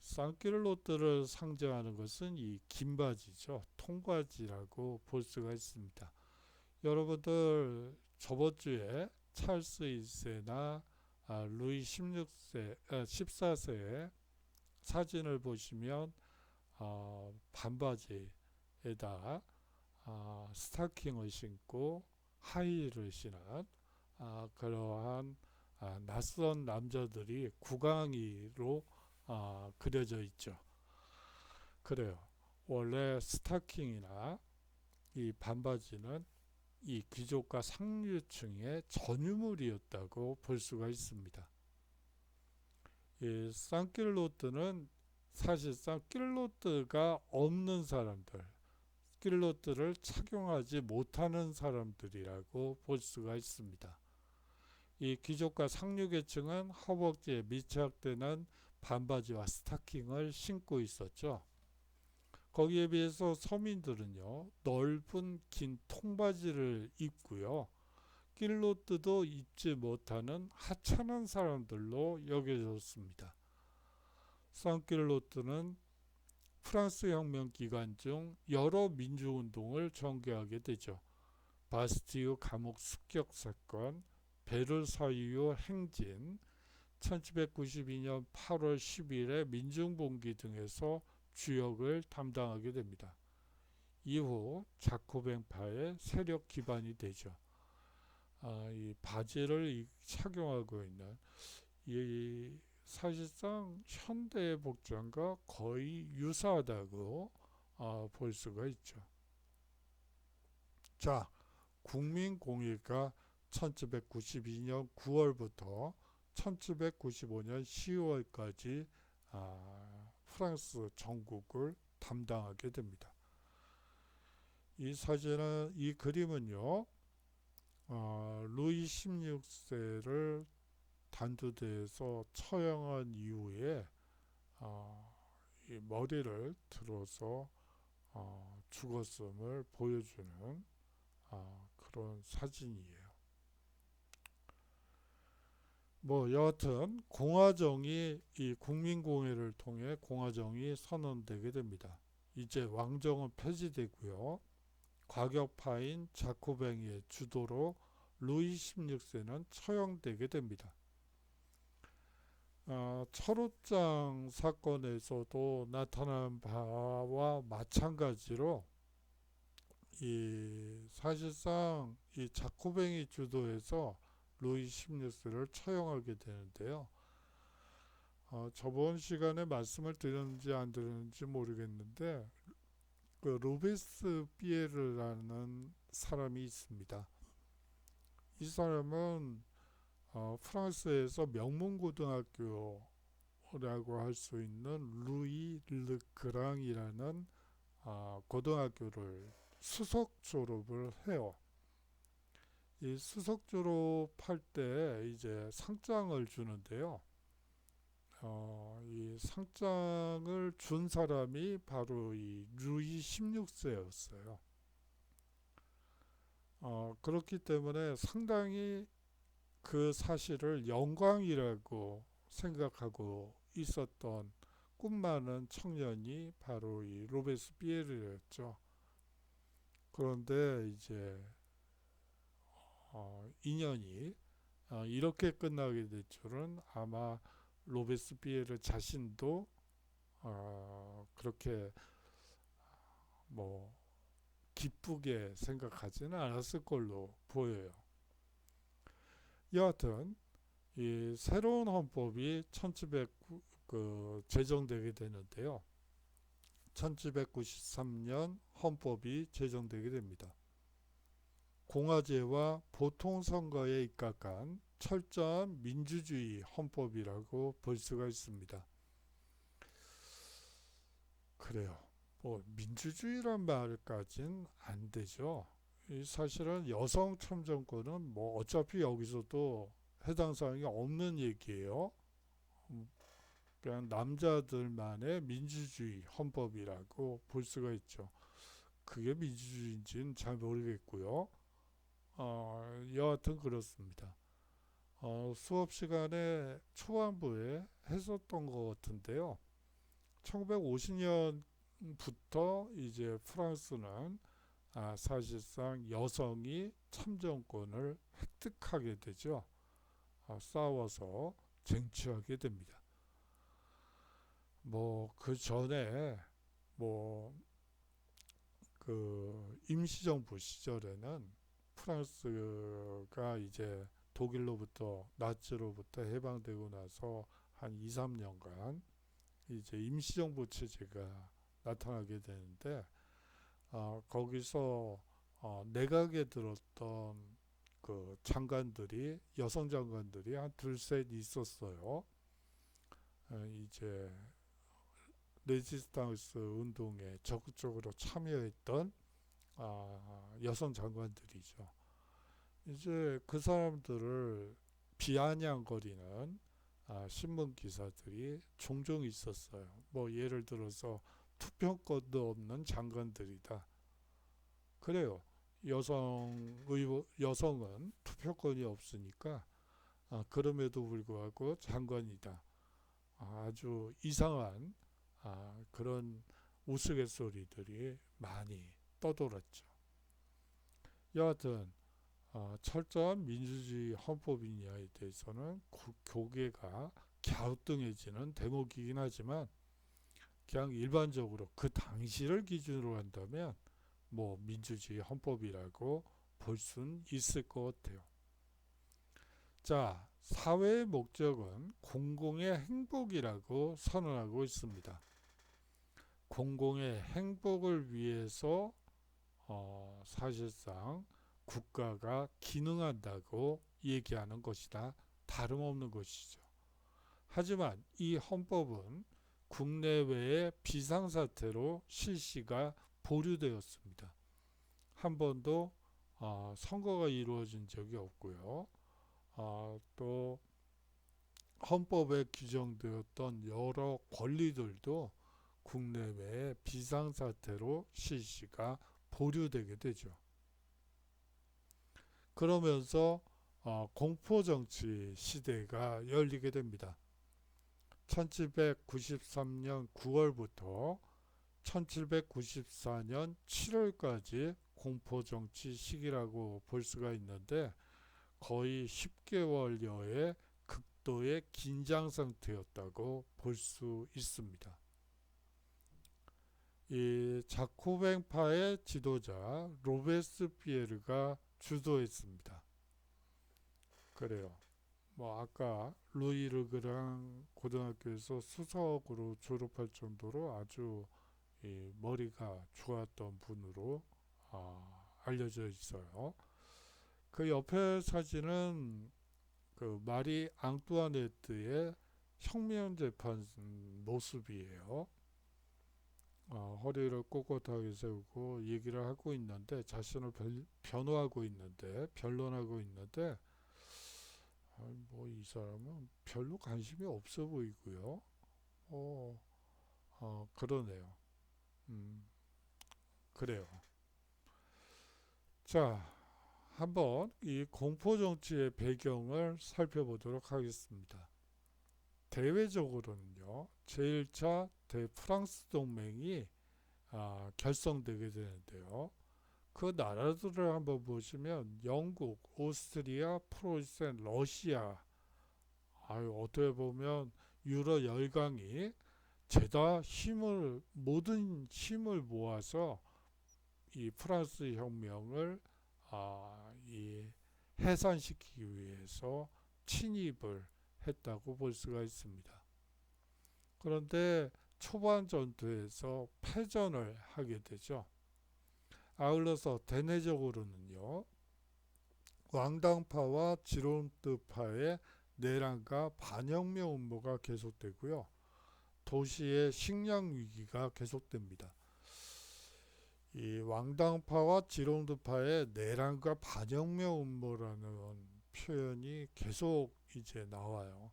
상킬로트를 상징하는 것은 이 긴 바지죠. 통바지라고 볼 수가 있습니다. 여러분들 저번 주에 찰스 1세나 루이 14세의 사진을 보시면 반바지에다 스타킹을 신고 하이힐을 신은 그러한 낯선 남자들이 구강이로 그려져 있죠. 그래요. 원래 스타킹이나 이 반바지는 이 귀족과 상류층의 전유물이었다고 볼 수가 있습니다. 이 상킬로트는 사실상 낄로트가 없는 사람들, 낄로트를 착용하지 못하는 사람들이라고 볼 수가 있습니다. 이 귀족과 상류계층은 허벅지에 밀착되는 반바지와 스타킹을 신고 있었죠. 거기에 비해서 서민들은요, 넓은 긴 통바지를 입고요, 낄로트도 입지 못하는 하찮은 사람들로 여겨졌습니다. 상킬로트는 프랑스 혁명 기간 중 여러 민주운동을 전개하게 되죠. 바스티유 감옥 습격 사건, 베르사유 행진, 1792년 8월 10일의 민중봉기 등에서 주역을 담당하게 됩니다. 이후 자코뱅파의 세력 기반이 되죠. 이 바지를 착용하고 있는 이 사실상 현대 복장과 거의 유사하다고 볼 수가 있죠. 자, 국민공의가 1792년 9월부터 1795년 12월까지 프랑스 전국을 담당하게 됩니다. 이 그림은요, 루이 16세를 단두대에서 처형한 이후에 이 머리를 들어서 죽었음을 보여주는 그런 사진이에요. 뭐 여하튼 이 국민공회를 통해 공화정이 선언되게 됩니다. 이제 왕정은 폐지되고요. 과격파인 자코뱅의 주도로 루이 16세는 처형되게 됩니다. 철옷장 사건에서도 나타난 바와 마찬가지로 사실상 이 자코뱅이 주도에서 루이 16세를 처형하게 되는데요. 저번 시간에 말씀을 드렸는지 안 드렸는지 모르겠는데 그 로베스피에르라는 사람이 있습니다. 이 사람은 프랑스에서 명문고등학교라고 할 수 있는 루이 르그랑이라는 고등학교를 수석 졸업을 해요. 이 수석 졸업할 때 이제 상장을 주는데요. 이 상장을 준 사람이 바로 이 루이 16세였어요. 그렇기 때문에 상당히 그 사실을 영광이라고 생각하고 있었던 꿈 많은 청년이 바로 이 로베스피에르였죠. 그런데 이제 인연이 이렇게 끝나게 될 줄은 아마 로베스피에르 자신도 그렇게 뭐 기쁘게 생각하지는 않았을 걸로 보여요. 여하튼 이 새로운 헌법이 제정되게 되는데요. 1793년 헌법이 제정되게 됩니다. 공화제와 보통선거에 입각한 철저한 민주주의 헌법이라고 볼 수가 있습니다. 그래요. 뭐 민주주의란 말까지는 안 되죠. 사실은 여성 참정권은 뭐 어차피 여기서도 해당 사항이 없는 얘기예요. 그냥 남자들만의 민주주의 헌법이라고 볼 수가 있죠. 그게 민주주의인지는 잘 모르겠고요. 여하튼 그렇습니다. 수업 시간에 초반부에 했었던 것 같은데요. 1950년부터 이제 프랑스는 사실상 여성이 참정권을 획득하게 되죠. 싸워서 쟁취하게 됩니다. 뭐 그 전에 뭐 그 임시정부 시절에는 프랑스가 이제 독일로부터 나치로부터 해방되고 나서 한 2, 3년간 이제 임시정부 체제가 나타나게 되는데 거기서 내각에 들었던 그 장관들이 여성 장관들이 한 둘셋 있었어요. 이제 레지스탕스 운동에 적극적으로 참여했던 여성 장관들이죠. 이제 그 사람들을 비아냥거리는 신문 기사들이 종종 있었어요. 뭐 예를 들어서 투표권도 없는 장관들이다. 그래요. 여성은 투표권이 없으니까 그럼에도 불구하고 장관이다. 아주 이상한 그런 우스갯소리들이 많이 떠돌았죠. 여하튼 철저한 민주주의 헌법이냐에 대해서는 교계가 갸우뚱해지는 대목이긴 하지만 그냥 일반적으로 그 당시를 기준으로 한다면 뭐 민주주의 헌법이라고 볼 수는 있을 것 같아요. 자, 사회의 목적은 공공의 행복이라고 선언하고 있습니다. 공공의 행복을 위해서 사실상 국가가 기능한다고 얘기하는 것이다. 다름없는 것이죠. 하지만 이 헌법은 국내외의 비상사태로 실시가 보류되었습니다. 한 번도 선거가 이루어진 적이 없고요. 또 헌법에 규정되었던 여러 권리들도 국내외의 비상사태로 실시가 보류되게 되죠. 그러면서 공포정치 시대가 열리게 됩니다. 1793년 9월부터 1794년 7월까지 공포정치 시기라고 볼 수가 있는데 거의 10개월여의 극도의 긴장 상태였다고 볼 수 있습니다. 이 자코뱅파의 지도자 로베스피에르가 주도했습니다. 그래요. 뭐 아까 루이 르그랑 고등학교에서 수석으로 졸업할 정도로 아주 이 머리가 좋았던 분으로 알려져 있어요. 그 옆에 사진은 그 마리 앙뚜아네트의 혁명 재판 모습이에요. 허리를 꼿꼿하게 세우고 얘기를 하고 있는데 자신을 변호하고 있는데 변론하고 있는데 뭐 이 사람은 별로 관심이 없어 보이고요. 그러네요. 그래요. 자, 한번 이 공포정치의 배경을 살펴보도록 하겠습니다. 대외적으로는요, 제1차 대프랑스 동맹이 결성되게 되는데요. 그 나라들을 한번 보시면 영국, 오스트리아, 프로이센, 러시아, 어떻게 보면 유럽 열강이 죄다 모든 힘을 모아서 이 프랑스 혁명을 이 해산시키기 위해서 침입을 했다고 볼 수가 있습니다. 그런데 초반 전투에서 패전을 하게 되죠. 아울러서 대내적으로는요, 왕당파와 지론드파의 내란과 반혁명 음모가 계속되고요. 도시의 식량 위기가 계속됩니다. 이 왕당파와 지론드파의 내란과 반혁명 음모라는 표현이 계속 이제 나와요.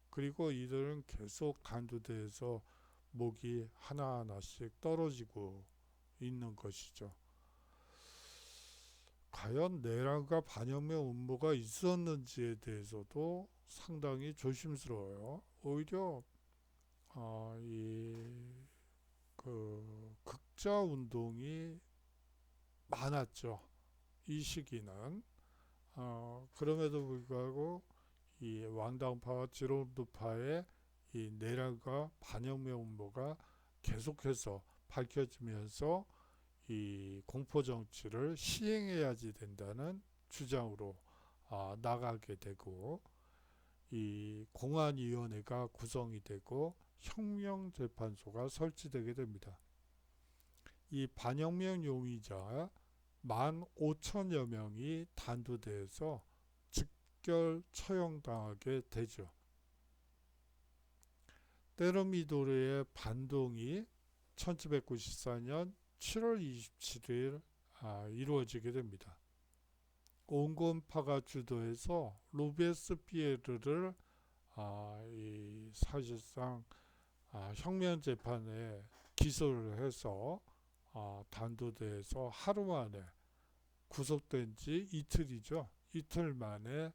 그리고 이들은 계속 단두대에서 목이 하나하나씩 떨어지고 있는 것이죠. 과연 내란과 반혁명 음모가 있었는지에 대해서도 상당히 조심스러워요. 오히려 그 극자 운동이 많았죠. 이 시기는. 그럼에도 불구하고 이 왕당파와 지론드파의 이 내란과 반혁명 음모가 계속해서 밝혀지면서 이 공포정치를 시행해야지 된다는 주장으로 나가게 되고 이 공안위원회가 구성이 되고 혁명재판소가 설치되게 됩니다. 이 반혁명 용의자 15,000여 명이 단두대에서 즉결 처형당하게 되죠. 테르미도르의 반동이 1794년 7월 27일 이루어지게 됩니다. 온건파가 주도해서 로베스피에르를 사실상 혁명재판에 기소를 해서 단두대에서 하루 만에 구속된 지 이틀이죠. 이틀 만에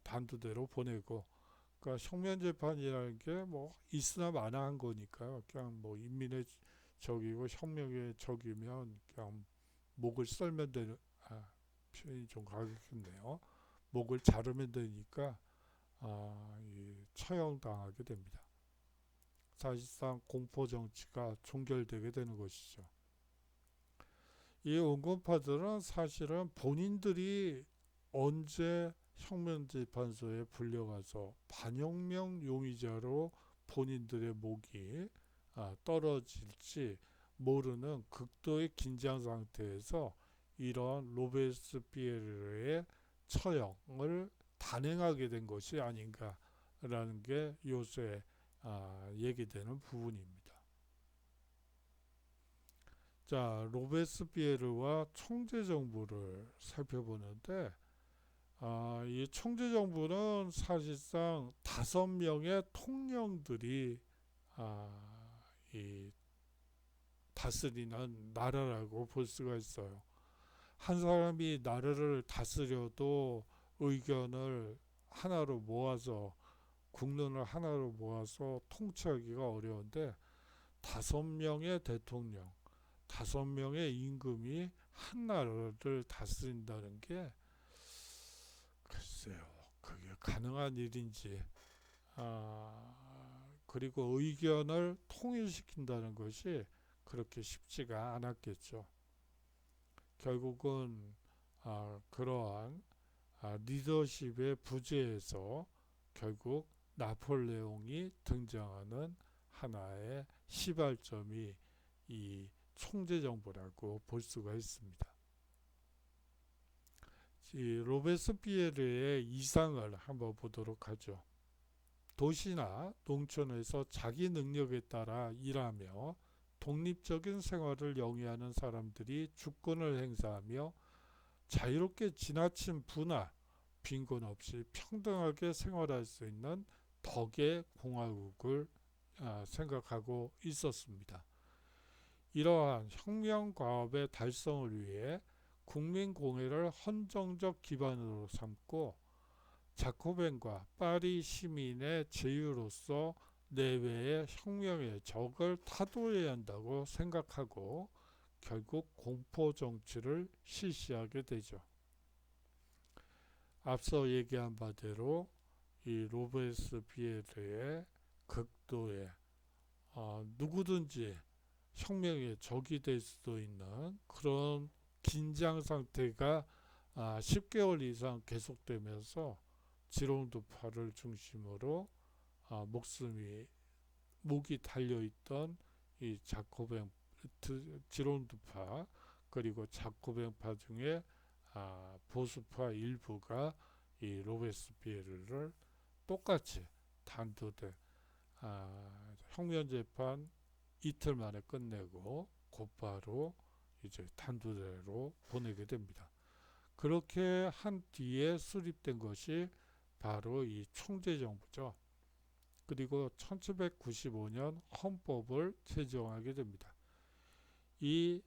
단두대로 보내고, 그러니까 혁명재판이라는 게 뭐 있으나 마나한 거니까요. 그냥 뭐 인민의 적이고 혁명의 적이면 그냥 목을 썰면 되는, 표현이 좀 가격했네요. 목을 자르면 되니까 처형당하게 됩니다. 사실상 공포정치가 종결되게 되는 것이죠. 이 온건파들은 사실은 본인들이 언제 혁명재판소에 불려가서 반혁명 용의자로 본인들의 목이 떨어질지 모르는 극도의 긴장 상태에서 이런 로베스피에르의 처형을 단행하게 된 것이 아닌가라는 게 요새 얘기되는 부분입니다. 자, 로베스피에르와 총재정부를 살펴보는데 이 총재정부는 사실상 5명의 통령들이 이 다스리는 나라라고 볼 수가 있어요. 한 사람이 나라를 다스려도 의견을 하나로 모아서 국론을 하나로 모아서 통치하기가 어려운데 5명의 대통령, 5명의 임금이 한 나라를 다스린다는 게 글쎄요, 그게 가능한 일인지 그리고 의견을 통일시킨다는 것이 그렇게 쉽지가 않았겠죠. 결국은 그러한 리더십의 부재에서 결국 나폴레옹이 등장하는 하나의 시발점이 이 총재정부라고 볼 수가 있습니다. 이 로베스피에르의 이상을 한번 보도록 하죠. 도시나 농촌에서 자기 능력에 따라 일하며 독립적인 생활을 영위하는 사람들이 주권을 행사하며 자유롭게 지나친 부나 빈곤 없이 평등하게 생활할 수 있는 덕의 공화국을 생각하고 있었습니다. 이러한 혁명과업의 달성을 위해 국민공회를 헌정적 기반으로 삼고 자코벤과 파리 시민의 제휴로서 내외의 혁명의 적을 타도해야 한다고 생각하고 결국 공포정치를 실시하게 되죠. 앞서 얘기한 바대로 이 로베스피에르의 극도의 누구든지 혁명의 적이 될 수도 있는 그런 긴장 상태가 10개월 이상 계속되면서 지롱두파를 중심으로 목이 달려있던 이 지롱두파 그리고 자코뱅파 중에 보수파 일부가 이 로베스피에르를 똑같이 단두대 혁명재판 이틀 만에 끝내고 곧바로 이제 단두대로 보내게 됩니다. 그렇게 한 뒤에 수립된 것이 바로 이 총재정부죠. 그리고 1795년 헌법을 제정하게 됩니다. 이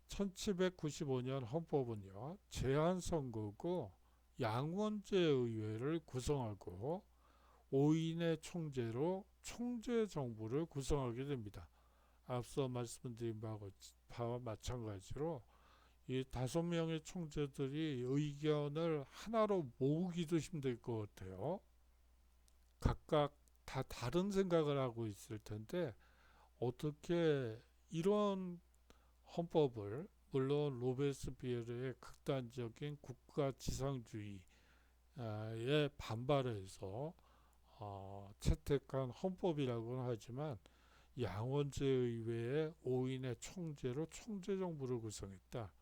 1795년 헌법은요, 제한선거고 양원제 의회를 구성하고 5인의 총재로 총재정부를 구성하게 됩니다. 앞서 말씀드린 바와 마찬가지로 이 5명의 총재들이 의견을 하나로 모으기도 힘들 것 같아요. 각각 다 다른 생각을 하고 있을 텐데 어떻게 이런 헌법을 물론 로베스피에르의 극단적인 국가지상주의에 반발해서 채택한 헌법이라고는 하지만 양원제 의회의 5인의 총재로 총재정부를 구성했다.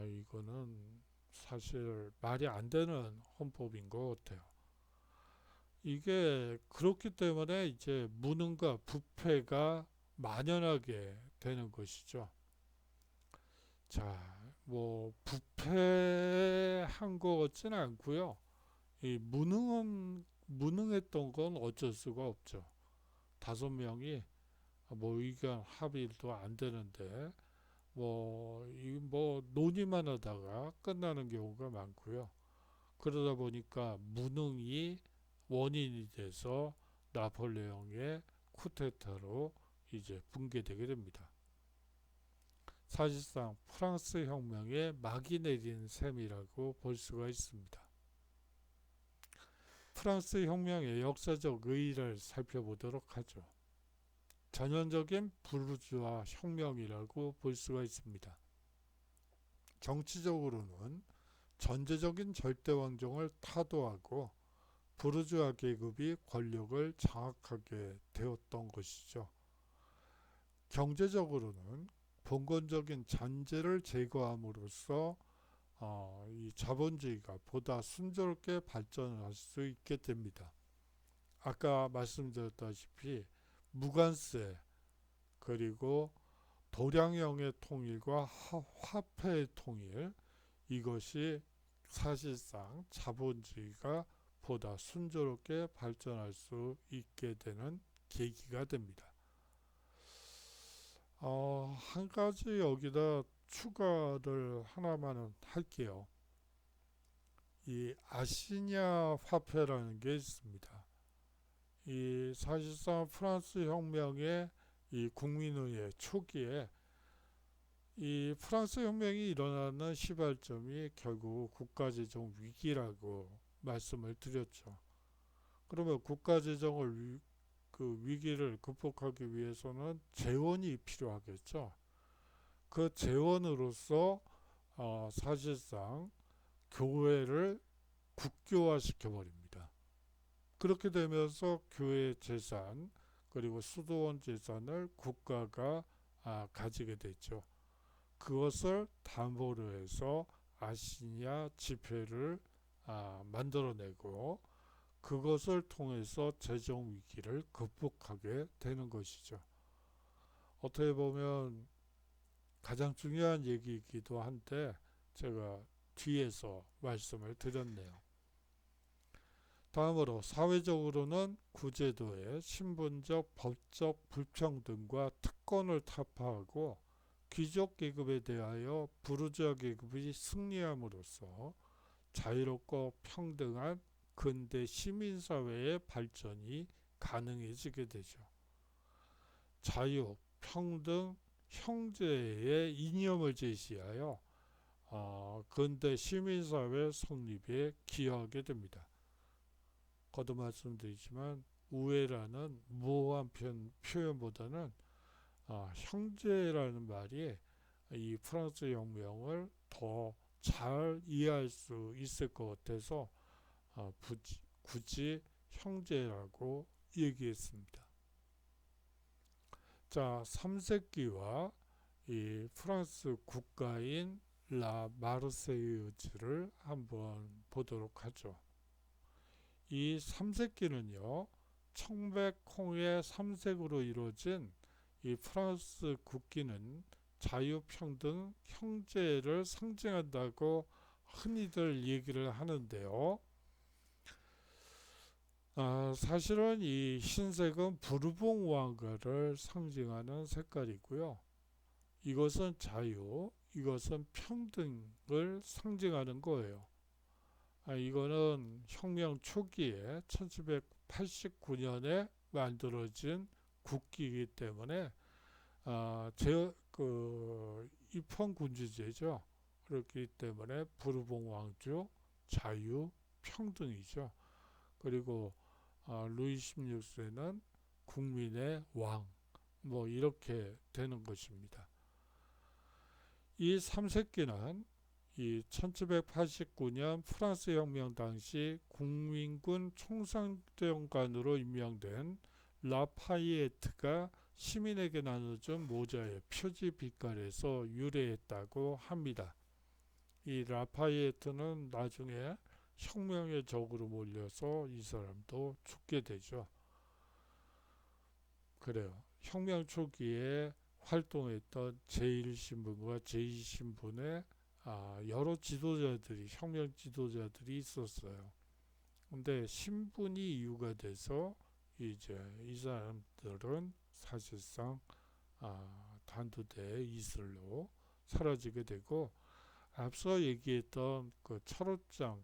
이거는 사실 말이 안 되는 헌법인 것 같아요. 이게 그렇기 때문에 이제 무능과 부패가 만연하게 되는 것이죠. 자, 뭐 부패한 것 같지는 않고요. 이 무능했던 건 어쩔 수가 없죠. 5명이 뭐 의견 합의도 안 되는데 뭐 논의만 하다가 끝나는 경우가 많고요. 그러다 보니까 무능이 원인이 돼서 나폴레옹의 쿠데타로 이제 붕괴되게 됩니다. 사실상 프랑스 혁명의 막이 내린 셈이라고 볼 수가 있습니다. 프랑스 혁명의 역사적 의의를 살펴보도록 하죠. 전형적인 부르주아 혁명이라고 볼 수가 있습니다. 정치적으로는 전제적인 절대왕정을 타도하고 부르주아 계급이 권력을 장악하게 되었던 것이죠. 경제적으로는 봉건적인 잔재를 제거함으로써 이 자본주의가 보다 순조롭게 발전할 수 있게 됩니다. 아까 말씀드렸다시피 무관세 그리고 도량형의 통일과 화폐의 통일, 이것이 사실상 자본주의가 보다 순조롭게 발전할 수 있게 되는 계기가 됩니다. 한 가지 여기다 추가를 하나만 할게요. 이 아시냐 화폐라는 게 있습니다. 이 사실상 프랑스 혁명의 이 국민의회 초기에 이 프랑스 혁명이 일어나는 시발점이 결국 국가재정 위기라고 말씀을 드렸죠. 그러면 국가재정을 그 위기를 극복하기 위해서는 재원이 필요하겠죠. 그 재원으로서 사실상 교회를 국교화시켜 버립니다. 그렇게 되면서 교회 재산 그리고 수도원 재산을 국가가 가지게 됐죠. 그것을 담보로 해서 아시냐 지폐를 만들어내고 그것을 통해서 재정 위기를 극복하게 되는 것이죠. 어떻게 보면 가장 중요한 얘기이기도 한데 제가 뒤에서 말씀을 드렸네요. 다음으로 사회적으로는 구제도의 신분적, 법적 불평등과 특권을 타파하고 귀족 계급에 대하여 부르주아 계급이 승리함으로써 자유롭고 평등한 근대 시민사회의 발전이 가능해지게 되죠. 자유, 평등, 형제의 이념을 제시하여 근대 시민사회 성립에 기여하게 됩니다. 거듭 말씀드리지만 우애라는 모호한 표현보다는 형제라는 말이 이 프랑스 혁명을 더 잘 이해할 수 있을 것 같아서 굳이 형제라고 얘기했습니다. 자, 3세기와 이 프랑스 국가인 라 마르세유즈를 한번 보도록 하죠. 이 3세기는요, 청백홍의 3색으로 이루어진 이 프랑스 국기는 자유평등, 형제를 상징한다고 흔히들 얘기를 하는데요. 사실은 이 흰색은 부르봉 왕가를 상징하는 색깔이고요. 이것은 자유, 이것은 평등을 상징하는 거예요. 이거는 혁명 초기에 1789년에 만들어진 국기이기 때문에 입헌군주제죠. 그렇기 때문에 부르봉 왕조, 자유, 평등이죠. 그리고 루이 16세는 국민의 왕, 뭐 이렇게 되는 것입니다. 이 3세기는 이 1789년 프랑스 혁명 당시 국민군 총사령관으로 임명된 라파이에트가 시민에게 나눠준 모자의 표지 빛깔에서 유래했다고 합니다. 이 라파이에트는 나중에 혁명의 적으로 몰려서 이 사람도 죽게 되죠. 그래요. 혁명 초기에 활동했던 제1신분과 제2신분의 여러 지도자들이, 혁명 지도자들이 있었어요. 근데 신분이 이유가 돼서 이제 이 사람들은 사실상 단두대의 이슬로 사라지게 되고, 앞서 얘기했던 그 철호장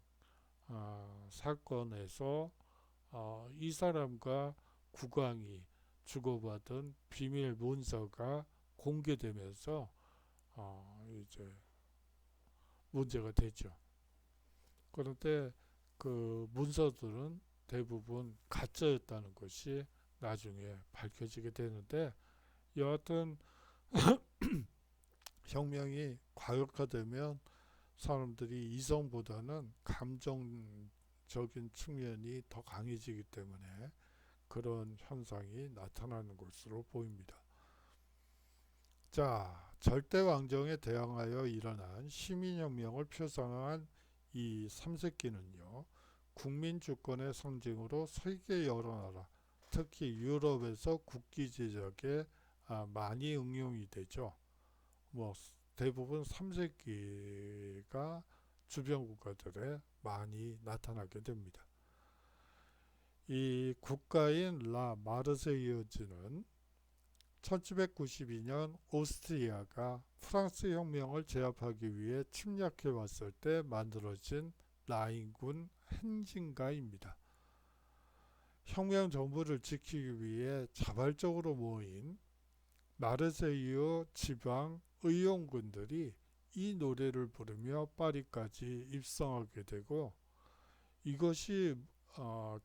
사건에서 이 사람과 국왕이 주고받은 비밀 문서가 공개되면서 이제 문제가 되죠. 그런데 그 문서들은 대부분 가짜였다는 것이 나중에 밝혀지게 되는데, 여하튼 혁명이 과격화되면 사람들이 이성보다는 감정적인 측면이 더 강해지기 때문에 그런 현상이 나타나는 것으로 보입니다. 자, 절대 왕정에 대항하여 일어난 시민혁명을 표상한 이 삼색기는요, 국민 주권의 상징으로 세계 여러 나라, 특히 유럽에서 국기 제작에 많이 응용이 되죠. 뭐 대부분 삼색기가 주변 국가들에 많이 나타나게 됩니다. 이 국가인 라 마르세유즈는 1792년 오스트리아가 프랑스 혁명을 제압하기 위해 침략해 왔을 때 만들어진 라인군 행진가입니다. 혁명 정부를 지키기 위해 자발적으로 모인 마르세유 지방 의용군들이 이 노래를 부르며 파리까지 입성하게 되고, 이것이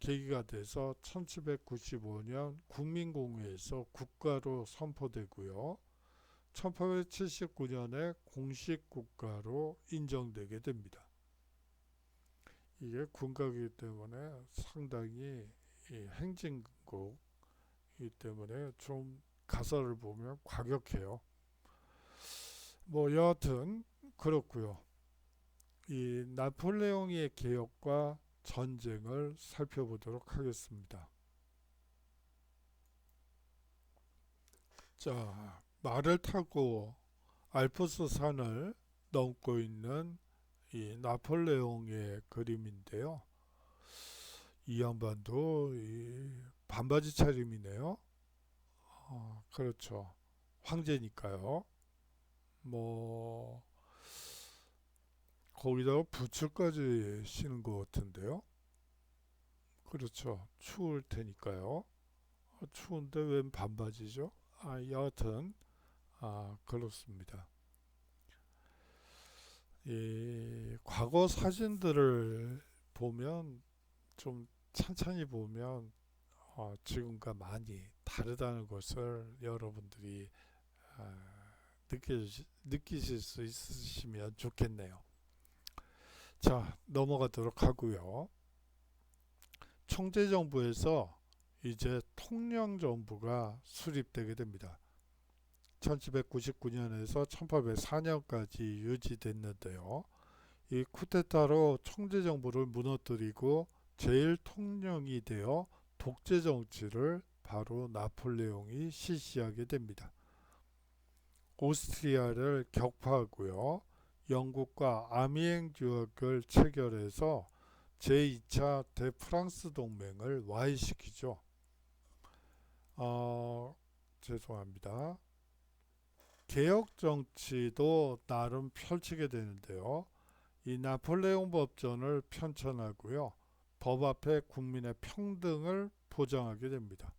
계기가 돼서 1795년 국민공회에서 국가로 선포되고요. 1879년에 공식 국가로 인정되게 됩니다. 이게 군가이기 때문에 상당히 행진곡이기 때문에 좀 가사를 보면 과격해요. 뭐 여하튼 그렇고요. 이 나폴레옹의 개혁과 전쟁을 살펴보도록 하겠습니다. 자, 말을 타고 알프스 산을 넘고 있는 이 나폴레옹의 그림인데요. 이 양반도 이 반바지 차림이네요. 그렇죠. 황제니까요. 뭐 거기다가 부츠까지 신은 것 같은데요. 그렇죠. 추울 테니까요. 추운데 웬 반바지죠? 여하튼 그렇습니다. 이 과거 사진들을 보면 좀 찬찬히 보면 지금과 많이 다르다는 것을 여러분들이 느끼실 수 있으시면 좋겠네요. 자, 넘어가도록 하고요. 총재정부에서 이제 통령정부가 수립되게 됩니다. 1799년에서 1804년까지 유지됐는데요. 이 쿠데타로 총재정부를 무너뜨리고 제1통령이 되어 독재정치를 바로 나폴레옹이 실시하게 됩니다. 오스트리아를 격파하고요. 영국과 아미행 조약을 체결해서 제2차 대프랑스 동맹을 와해시키죠. 죄송합니다. 개혁 정치도 나름 펼치게 되는데요. 이 나폴레옹 법전을 편찬하고요. 법 앞에 국민의 평등을 보장하게 됩니다.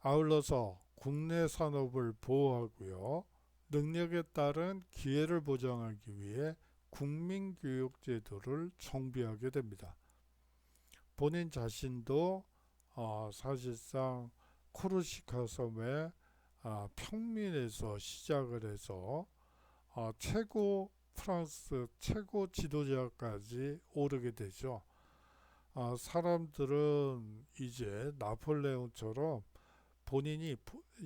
아울러서 국내 산업을 보호하고요. 능력에 따른 기회를 보장하기 위해 국민교육제도를 정비하게 됩니다. 본인 자신도 사실상 코르시카 섬의 평민에서 시작을 해서 프랑스 최고 지도자까지 오르게 되죠. 사람들은 이제 나폴레옹처럼 본인이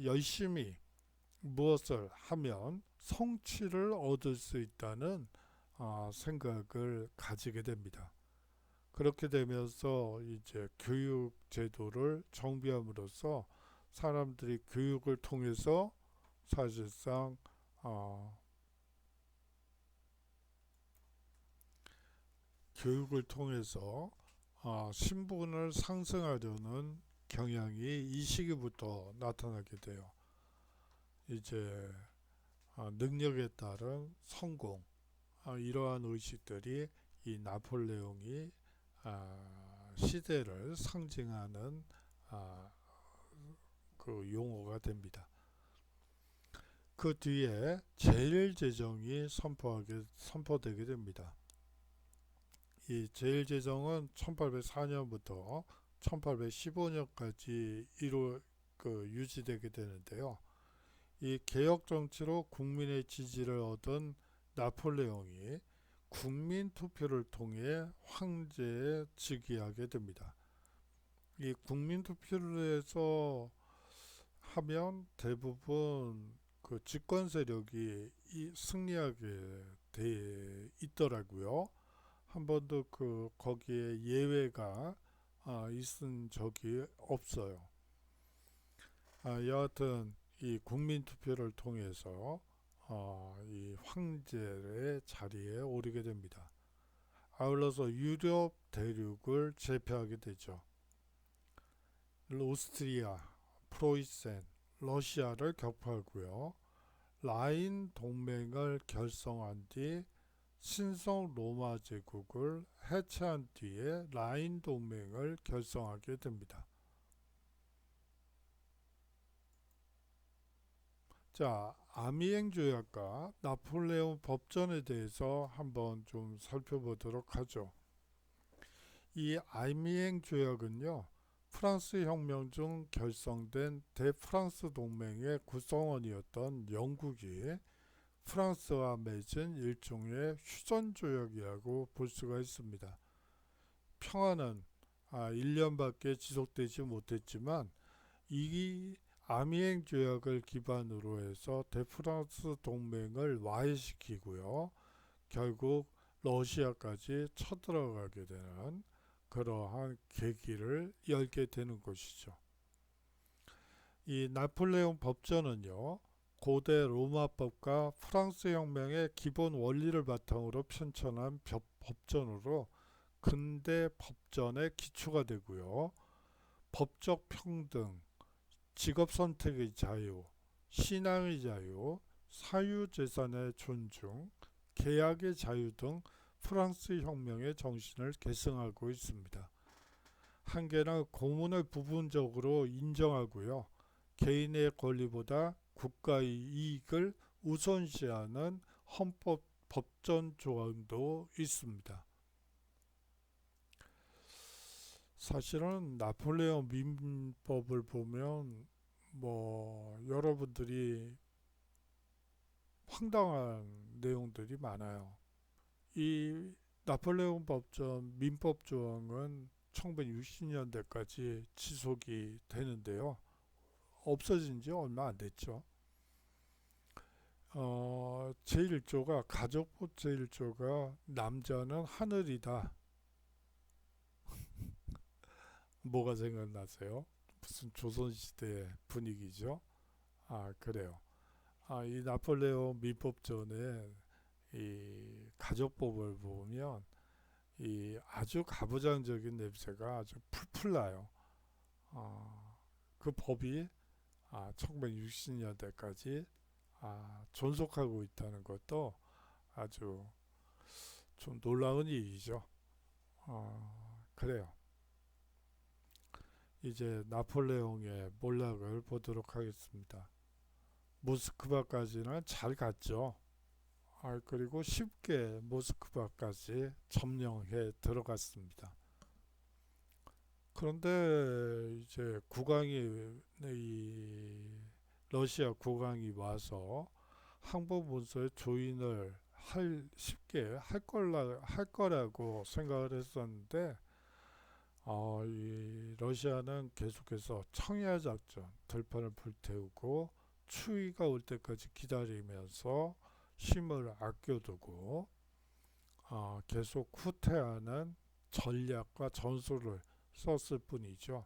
열심히 무엇을 하면 성취를 얻을 수 있다는 생각을 가지게 됩니다. 그렇게 되면서 이제 교육 제도를 정비함으로써 사람들이 교육을 통해서 사실상 신분을 상승하려는 경향이 이 시기부터 나타나게 돼요. 이제 능력에 따른 성공, 이러한 의식들이 이 나폴레옹이 시대를 상징하는 그 용어가 됩니다. 그 뒤에 제1제정이 선포되게 됩니다. 이 제1제정은 1804년부터 1815년까지 유지되게 되는데요. 이 개혁 정치로 국민의 지지를 얻은 나폴레옹이 국민 투표를 통해 황제에 즉위하게 됩니다. 이 국민 투표를 해서 하면 대부분 그 집권 세력이 승리하게 돼 있더라고요. 한 번도 거기에 예외가 있은 적이 없어요. 여하튼 이 국민 투표를 통해서 이 황제의 자리에 오르게 됩니다. 아울러서 유럽 대륙을 제패하게 되죠. 오스트리아, 프로이센, 러시아를 격파하고요. 라인 동맹을 결성한 뒤 신성 로마 제국을 해체한 뒤에 라인 동맹을 결성하게 됩니다. 자, 아미행 조약과 나폴레옹 법전에 대해서 한번 좀 살펴보도록 하죠. 이 아미행 조약은요, 프랑스 혁명 중 결성된 대프랑스 동맹의 구성원이었던 영국이 프랑스와 맺은 일종의 휴전 조약이라고 볼 수가 있습니다. 평화는 1년밖에 지속되지 못했지만 이 아미행 조약을 기반으로 해서 대프랑스 동맹을 와해시키고요. 결국 러시아까지 쳐들어가게 되는 그러한 계기를 열게 되는 것이죠. 이 나폴레옹 법전은요, 고대 로마법과 프랑스 혁명의 기본 원리를 바탕으로 편찬한 법전으로 근대 법전의 기초가 되고요. 법적 평등, 직업 선택의 자유, 신앙의 자유, 사유재산의 존중, 계약의 자유 등 프랑스 혁명의 정신을 계승하고 있습니다. 한계는 고문을 부분적으로 인정하고요. 개인의 권리보다 국가의 이익을 우선시하는 헌법 법전 조항도 있습니다. 사실은 나폴레옹 민법을 보면 여러분들이 황당한 내용들이 많아요. 이 나폴레옹 법전 민법 조항은 1960년대까지 지속이 되는데요. 없어진 지 얼마 안 됐죠. 제1조가 가족법 제1조가 남자는 하늘이다. 뭐가 생각나세요? 무슨 조선시대 분위기죠? 그래요. 이 나폴레옹 민법전에 이 가족법을 보면 이 아주 가부장적인 냄새가 아주 풀풀 나요. 그 법이 1960년대까지 존속하고 있다는 것도 아주 좀 놀라운 일이죠. 그래요. 이제 나폴레옹의 몰락을 보도록 하겠습니다. 모스크바까지는 잘 갔죠. 그리고 쉽게 모스크바까지 점령해 들어갔습니다. 그런데 이제 러시아 국왕이 와서 항복문서에 조인을 쉽게 할 거라고 생각을 했었는데 이 러시아는 계속해서 청야 작전, 들판을 불태우고 추위가 올 때까지 기다리면서 힘을 아껴두고 계속 후퇴하는 전략과 전술을 썼을 뿐이죠.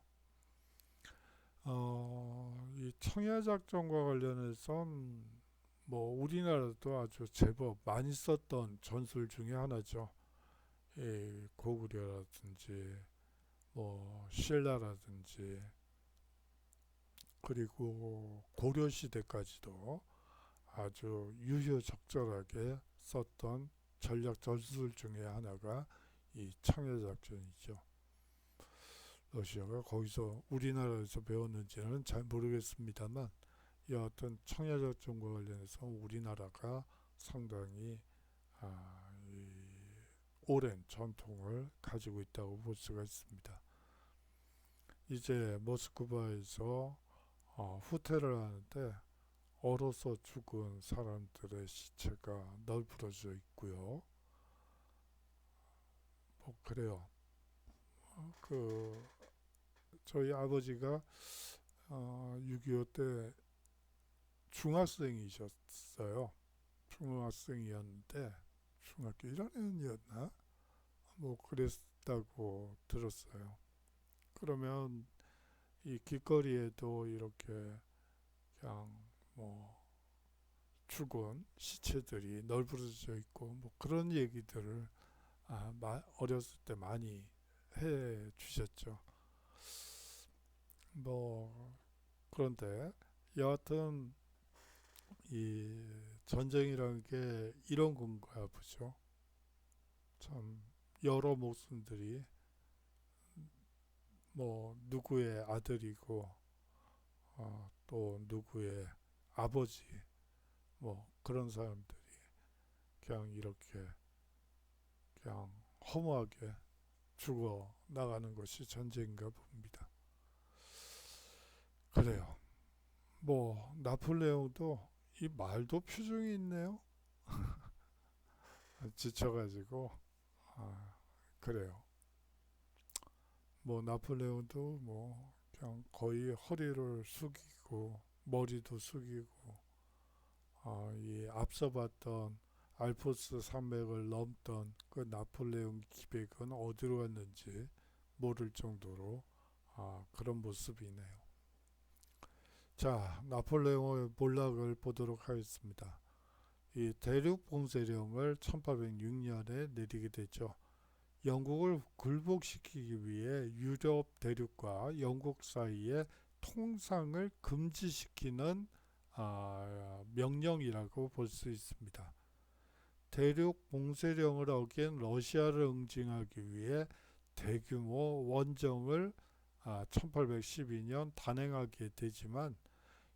이 청야 작전과 관련해선 우리나라도 아주 제법 많이 썼던 전술 중에 하나죠. 고구려라든지 신라라든지 그리고 고려 시대까지도 아주 유효적절하게 썼던 전략 전술 중에 하나가 이 청야 작전이죠. 러시아가 거기서 우리나라에서 배웠는지는 잘 모르겠습니다만 여하튼 청야 작전과 관련해서 우리나라가 상당히 오랜 전통을 가지고 있다고 볼 수가 있습니다. 이제 모스크바에서 후퇴를 하는데 얼어서 죽은 사람들의 시체가 널브러져 있고요. 그래요. 저희 아버지가 6.25 때 중학생이셨어요. 중학생이었는데 중학교 1학년이었나? 뭐 그랬다고 들었어요. 그러면 이 길거리에도 이렇게 그냥 뭐 죽은 시체들이 널브러져 있고 뭐 그런 얘기들을 어렸을 때 많이 해 주셨죠. 뭐 그런데 여하튼 이 전쟁이라는 게 이런 건가 보죠. 참 여러 목숨들이 뭐 누구의 아들이고 또 누구의 아버지 뭐 그런 사람들이 그냥 이렇게 그냥 허무하게 죽어 나가는 것이 전쟁인가 봅니다. 그래요. 뭐 나폴레옹도 이 말도 표정이 있네요. 지쳐가지고 그래요. 뭐 나폴레옹도 뭐 그냥 거의 허리를 숙이고 머리도 숙이고 이 앞서 봤던 알프스 산맥을 넘던 그 나폴레옹 기백은 어디로 갔는지 모를 정도로 그런 모습이네요. 자, 나폴레옹의 몰락을 보도록 하겠습니다. 이 대륙 봉쇄령을 1806년에 내리게 되죠. 영국을 굴복시키기 위해 유럽 대륙과 영국 사이에 통상을 금지시키는 명령이라고 볼 수 있습니다. 대륙 봉쇄령을 어긴 러시아를 응징하기 위해 대규모 원정을 1812년 단행하게 되지만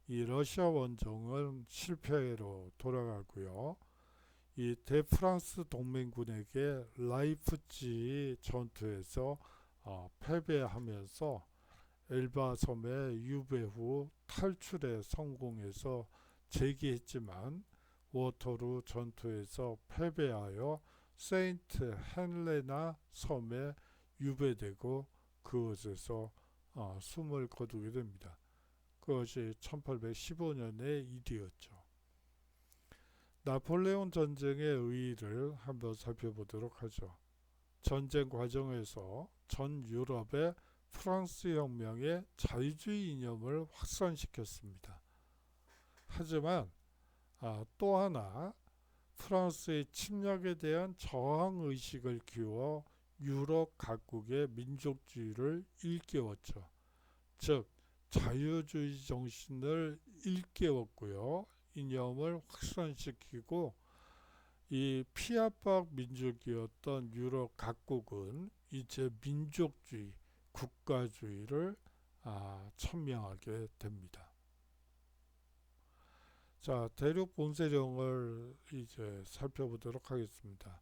이 러시아 원정은 실패로 돌아가고요. 이 대프랑스 동맹군에게 라이프치 전투에서 패배하면서 엘바 섬의 유배 후 탈출에 성공해서 재기했지만 워터루 전투에서 패배하여 세인트 헬레나 섬에 유배되고 그곳에서 숨을 거두게 됩니다. 그것이 1815년의 일이었죠. 나폴레옹 전쟁의 의의를 한번 살펴보도록 하죠. 전쟁 과정에서 전 유럽의 프랑스 혁명의 자유주의 이념을 확산시켰습니다. 하지만 또 하나 프랑스의 침략에 대한 저항 의식을 키워 유럽 각국의 민족주의를 일깨웠죠. 즉 자유주의 정신을 일깨웠고요. 이념을 확산시키고 이 피압박 민족이었던 유럽 각국은 이제 민족주의, 국가주의를 천명하게 됩니다. 자, 대륙 봉쇄령을 이제 살펴보도록 하겠습니다.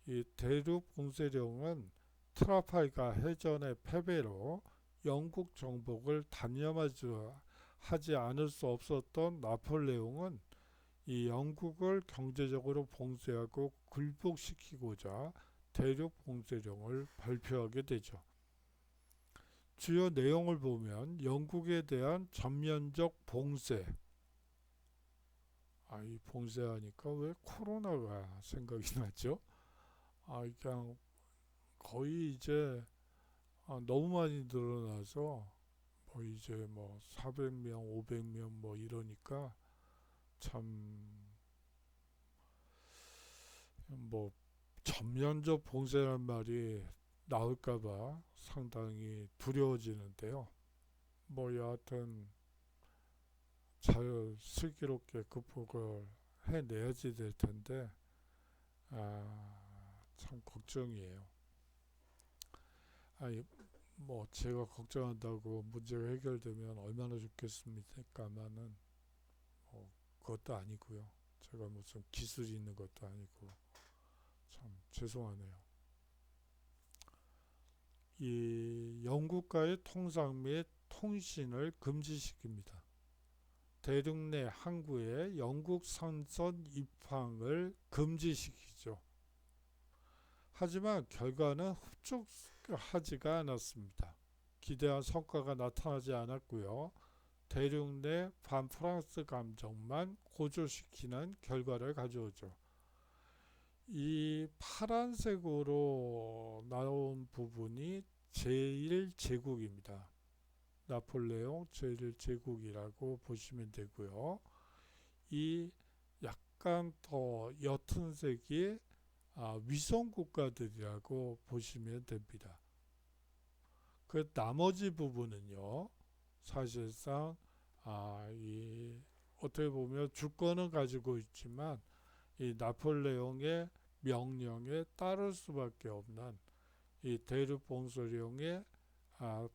이 대륙 봉쇄령은 트라팔가 해전의 패배로 영국 정복을 단념하지 않을 수 없었던 나폴레옹은 이 영국을 경제적으로 봉쇄하고 굴복시키고자 대륙 봉쇄령을 발표하게 되죠. 주요 내용을 보면 영국에 대한 전면적 봉쇄. 이 봉쇄하니까 왜 코로나가 생각이 나죠? 그냥 거의 이제 너무 많이 늘어나서 뭐 이제 뭐 400명, 500명 뭐 이러니까 참 뭐 전면적 봉쇄란 말이 나올까봐 상당히 두려워지는데요. 뭐 여하튼 잘 슬기롭게 극복을 해내야지 될 텐데 참 걱정이에요. 뭐 제가 걱정한다고 문제가 해결되면 얼마나 좋겠습니까마는 뭐 그것도 아니고요. 제가 무슨 기술이 있는 것도 아니고 참 죄송하네요. 이 영국과의 통상 및 통신을 금지시킵니다. 대륙 내 항구에 영국 선선 입항을 금지시키죠. 하지만 결과는 흡족하지가 않았습니다. 기대한 성과가 나타나지 않았고요. 대륙 내 반프랑스 감정만 고조시키는 결과를 가져오죠. 이 파란색으로 나온 부분이 제1제국입니다. 나폴레옹 제1제국이라고 보시면 되고요. 이 약간 더 옅은 색이 위성 국가들이라고 보시면 됩니다. 그 나머지 부분은요, 사실상 이 어떻게 보면 주권은 가지고 있지만 이 나폴레옹의 명령에 따를 수밖에 없는 이 대륙 봉쇄령에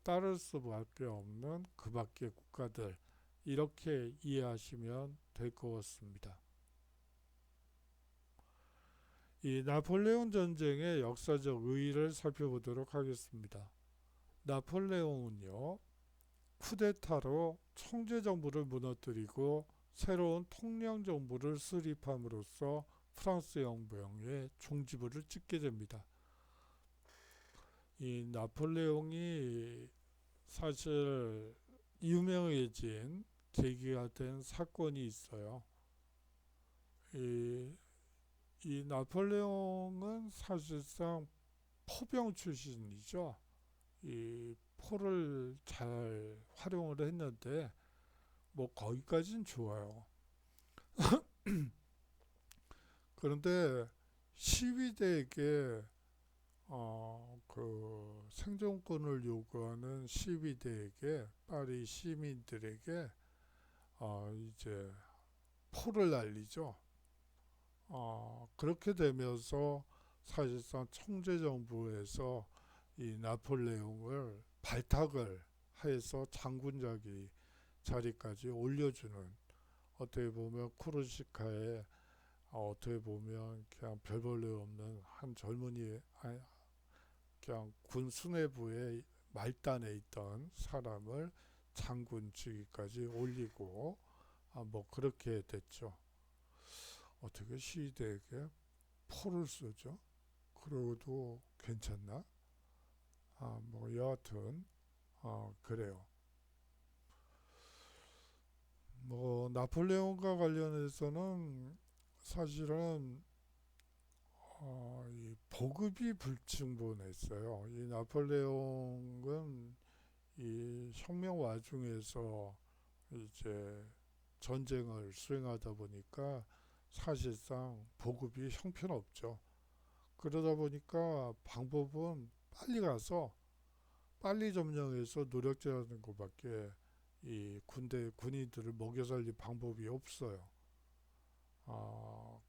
따를 수밖에 없는 그 밖의 국가들, 이렇게 이해하시면 될 것 같습니다. 이 나폴레옹 전쟁의 역사적 의의를 살펴보도록 하겠습니다. 나폴레옹은요, 쿠데타로 총재정부를 무너뜨리고 새로운 통령정부를 수립함으로써 프랑스 영병의 종지부를 찍게 됩니다. 이 나폴레옹이 사실 유명해진 계기가 된 사건이 있어요. 이 나폴레옹은 사실상 포병 출신이죠. 이 포를 잘 활용을 했는데 뭐 거기까지는 좋아요. 그런데 시위대에게 그 생존권을 요구하는 시위대에게 파리 시민들에게 이제 포를 날리죠. 그렇게 되면서 사실상 총재정부에서 이 나폴레옹을 발탁을 해서 장군 자리까지 올려주는, 어떻게 보면 쿠르시카의 어떻게 보면 그냥 별 볼 일 없는 한 젊은이, 그냥 군 수뇌부의 말단에 있던 사람을 장군 직위까지 올리고 뭐 그렇게 됐죠. 어떻게 시대에게 포를 쏘죠? 그러고도 괜찮나? 뭐 여하튼 그래요. 뭐 나폴레옹과 관련해서는 사실은 이 보급이 불충분했어요. 이 나폴레옹은 이 혁명 와중에서 이제 전쟁을 수행하다 보니까 사실상 보급이 형편없죠. 그러다 보니까 방법은 빨리 가서 빨리 점령해서 노력질하는 것밖에 이 군인들을 먹여 살릴 방법이 없어요.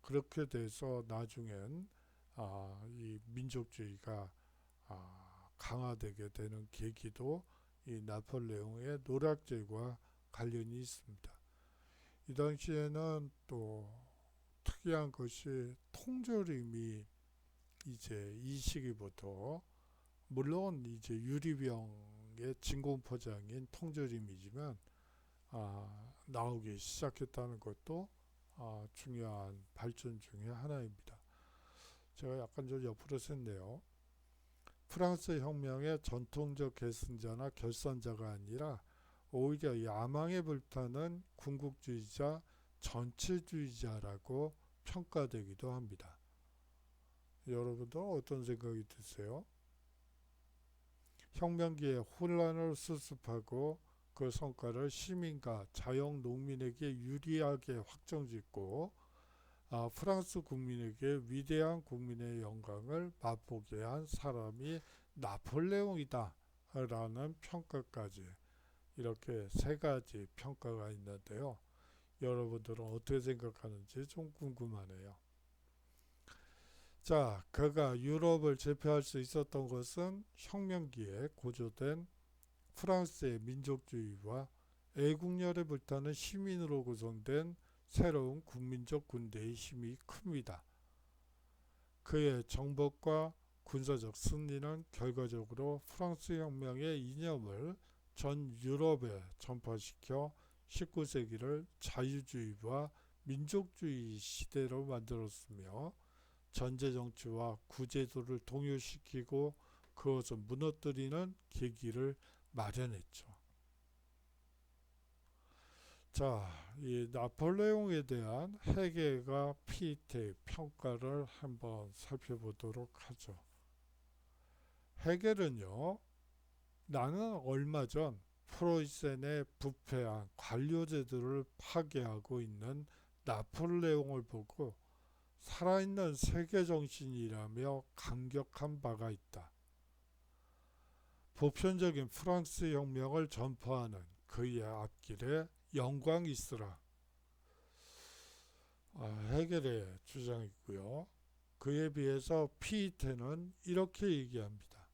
그렇게 돼서 나중엔 이 민족주의가 강화되게 되는 계기도 이 나폴레옹의 노략질과 관련이 있습니다. 이 당시에는 또 특이한 것이 통조림이 이제 이 시기부터, 물론 이제 유리병의 진공포장인 통조림이지만 나오기 시작했다는 것도 중요한 발전 중의 하나입니다. 제가 약간 좀 옆으로 샜네요. 프랑스 혁명의 전통적 계승자나 결선자가 아니라 오히려 야망에 불타는 군국주의자, 전체주의자라고 평가되기도 합니다. 여러분도 어떤 생각이 드세요? 혁명기에 혼란을 수습하고 그 성과를 시민과 자영 농민에게 유리하게 확정짓고 프랑스 국민에게 위대한 국민의 영광을 맛보게 한 사람이 나폴레옹이다 라는 평가까지, 이렇게 세 가지 평가가 있는데요. 여러분들은 어떻게 생각하는지 좀 궁금하네요. 자, 그가 유럽을 제패할 수 있었던 것은 혁명기에 고조된 프랑스의 민족주의와 애국열에 불타는 시민으로 구성된 새로운 국민적 군대의 힘이 큽니다. 그의 정복과 군사적 승리는 결과적으로 프랑스 혁명의 이념을 전 유럽에 전파시켜 19세기를 자유주의와 민족주의 시대로 만들었으며 전제정치와 구제도를 동요시키고 그것을 무너뜨리는 계기를 마련했죠. 자, 이 나폴레옹에 대한 해겔과 피이테의 평가를 한번 살펴보도록 하죠. 해겔은요, 나는 얼마 전 프로이센의 부패한 관료제도를 파괴하고 있는 나폴레옹을 보고 살아있는 세계정신이라며 감격한 바가 있다. 보편적인 프랑스 혁명을 전파하는 그의 앞길에 영광이 있으라. 해겔의 주장이고요. 그에 비해서 피이테는 이렇게 얘기합니다.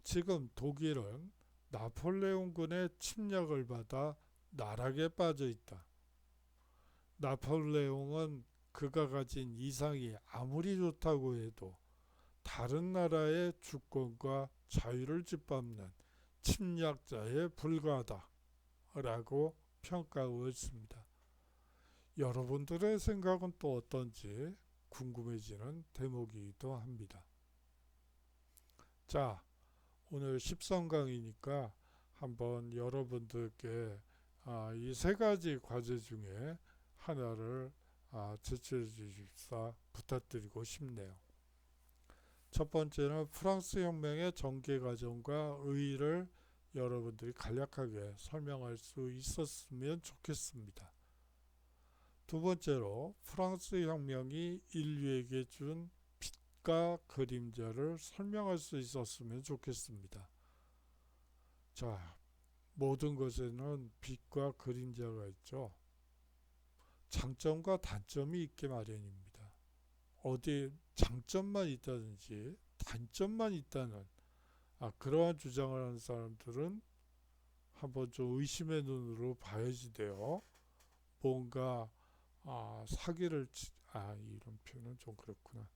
지금 독일은 나폴레옹군의 침략을 받아 나락에 빠져 있다. 나폴레옹은 그가 가진 이상이 아무리 좋다고 해도 다른 나라의 주권과 자유를 짓밟는 침략자에 불과하다 라고 평가하고 있습니다. 여러분들의 생각은 또 어떤지 궁금해지는 대목이기도 합니다. 자, 오늘 13강이니까 한번 여러분들께 이 세 가지 과제 중에 하나를 제출해 주십사 부탁드리고 싶네요. 첫 번째는 프랑스 혁명의 전개 과정과 의의를 여러분들이 간략하게 설명할 수 있었으면 좋겠습니다. 두 번째로 프랑스 혁명이 인류에게 준 빛과 그림자를 설명할 수 있었으면 좋겠습니다. 자, 모든 것에는 빛과 그림자가 있죠. 장점과 단점이 있게 마련입니다. 어디 장점만 있다든지 단점만 있다는 그러한 주장을 하는 사람들은 한번 좀 의심의 눈으로 봐야지 돼요. 뭔가 사기를 이런 표현은 좀 그렇구나.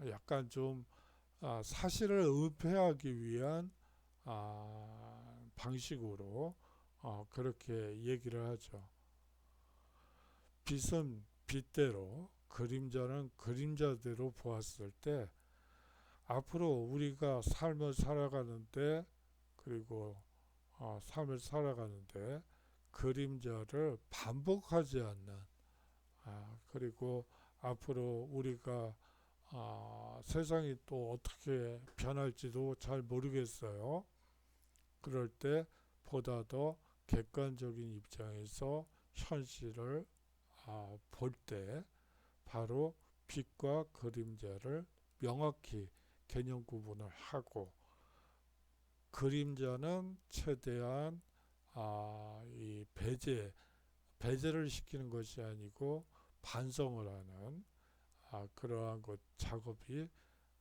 약간 좀 사실을 은폐하기 위한 방식으로 그렇게 얘기를 하죠. 빛은 빛대로, 그림자는 그림자대로 보았을 때 앞으로 우리가 삶을 살아가는데, 그리고 삶을 살아가는데 그림자를 반복하지 않는, 그리고 앞으로 우리가 세상이 또 어떻게 변할지도 잘 모르겠어요. 그럴 때 보다 더 객관적인 입장에서 현실을 볼 때 바로 빛과 그림자를 명확히 개념 구분을 하고, 그림자는 최대한 이 배제를 시키는 것이 아니고 반성을 하는 그러한 것 작업이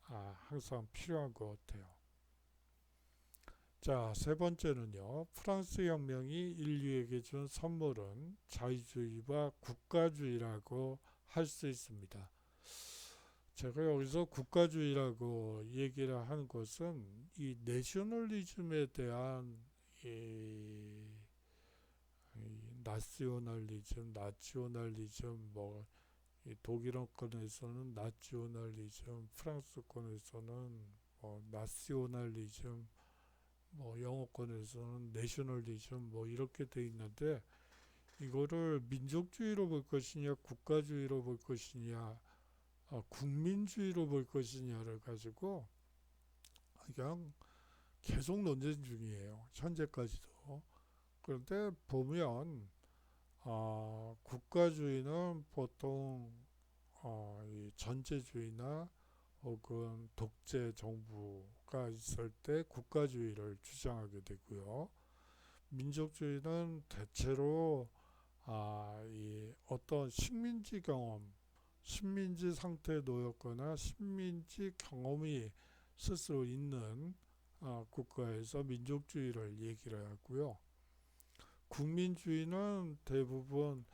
항상 필요한 것 같아요. 자, 세 번째는요. 프랑스 혁명이 인류에게 준 선물은 자유주의와 국가주의라고 할 수 있습니다. 제가 여기서 국가주의라고 얘기를 하는 것은 이 내셔널리즘에 대한 이 나시오널리즘, 이 독일어권에서는 나시오널리즘, 프랑스권에서는 나시오널리즘, 영어권에서는 내셔널리즘 이렇게 돼 있는데, 이거를 민족주의로 볼 것이냐 국가주의로 볼 것이냐 국민주의로 볼 것이냐를 가지고 그냥 계속 논쟁 중이에요. 현재까지도. 그런데 보면 국가주의는 보통 이 전제주의나 혹은 독재 정부가 있을 때 국가주의를 주장하게 되고요. 민족주의는 대체로 이 어떤 식민지 경험, 식민지 상태에 놓였거나 식민지 경험이 스스로 있는 국가에서 민족주의를 얘기를 하고요. 국민주의는 대부분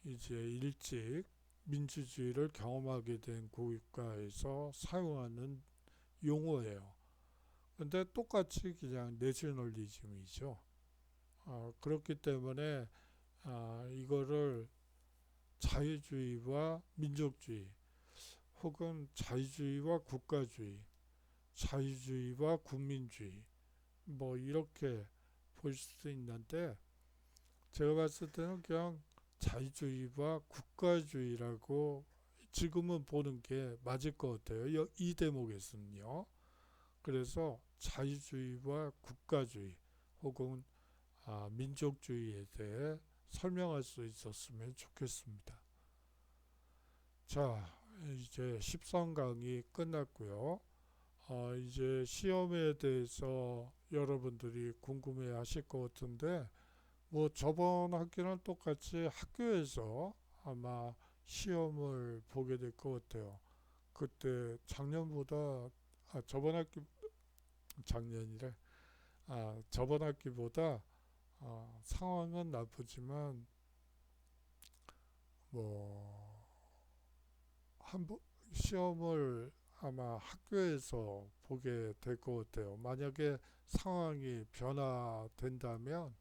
이제 일찍 민주주의를 경험하게 된 국가에서 사용하는 용어예요. 근데 똑같이 그냥 내셔널리즘이죠. 그렇기 때문에 이거를 자유주의와 민족주의, 혹은 자유주의와 국가주의, 자유주의와 국민주의, 이렇게 볼 수 있는데, 제가 봤을 때는 그냥 자유주의와 국가주의라고 지금은 보는 게 맞을 것 같아요. 이 대목에서는요. 그래서 자유주의와 국가주의 혹은 민족주의에 대해 설명할 수 있었으면 좋겠습니다. 자, 이제 13강이 끝났고요. 이제 시험에 대해서 여러분들이 궁금해 하실 것 같은데, 뭐 저번 학기랑 똑같이 학교에서 아마 시험을 보게 될 것 같아요. 그때 작년보다, 저번 학기, 작년이래. 저번 학기보다 상황은 나쁘지만, 뭐, 한번 시험을 아마 학교에서 보게 될 것 같아요. 만약에 상황이 변화된다면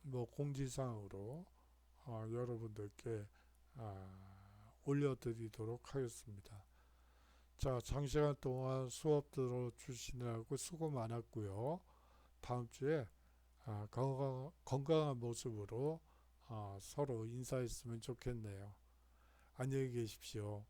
뭐 공지사항으로 여러분들께 올려드리도록 하겠습니다. 자, 장시간 동안 수업 들어주시느라고 수고 많았고요. 다음 주에 건강한 모습으로 서로 인사했으면 좋겠네요. 안녕히 계십시오.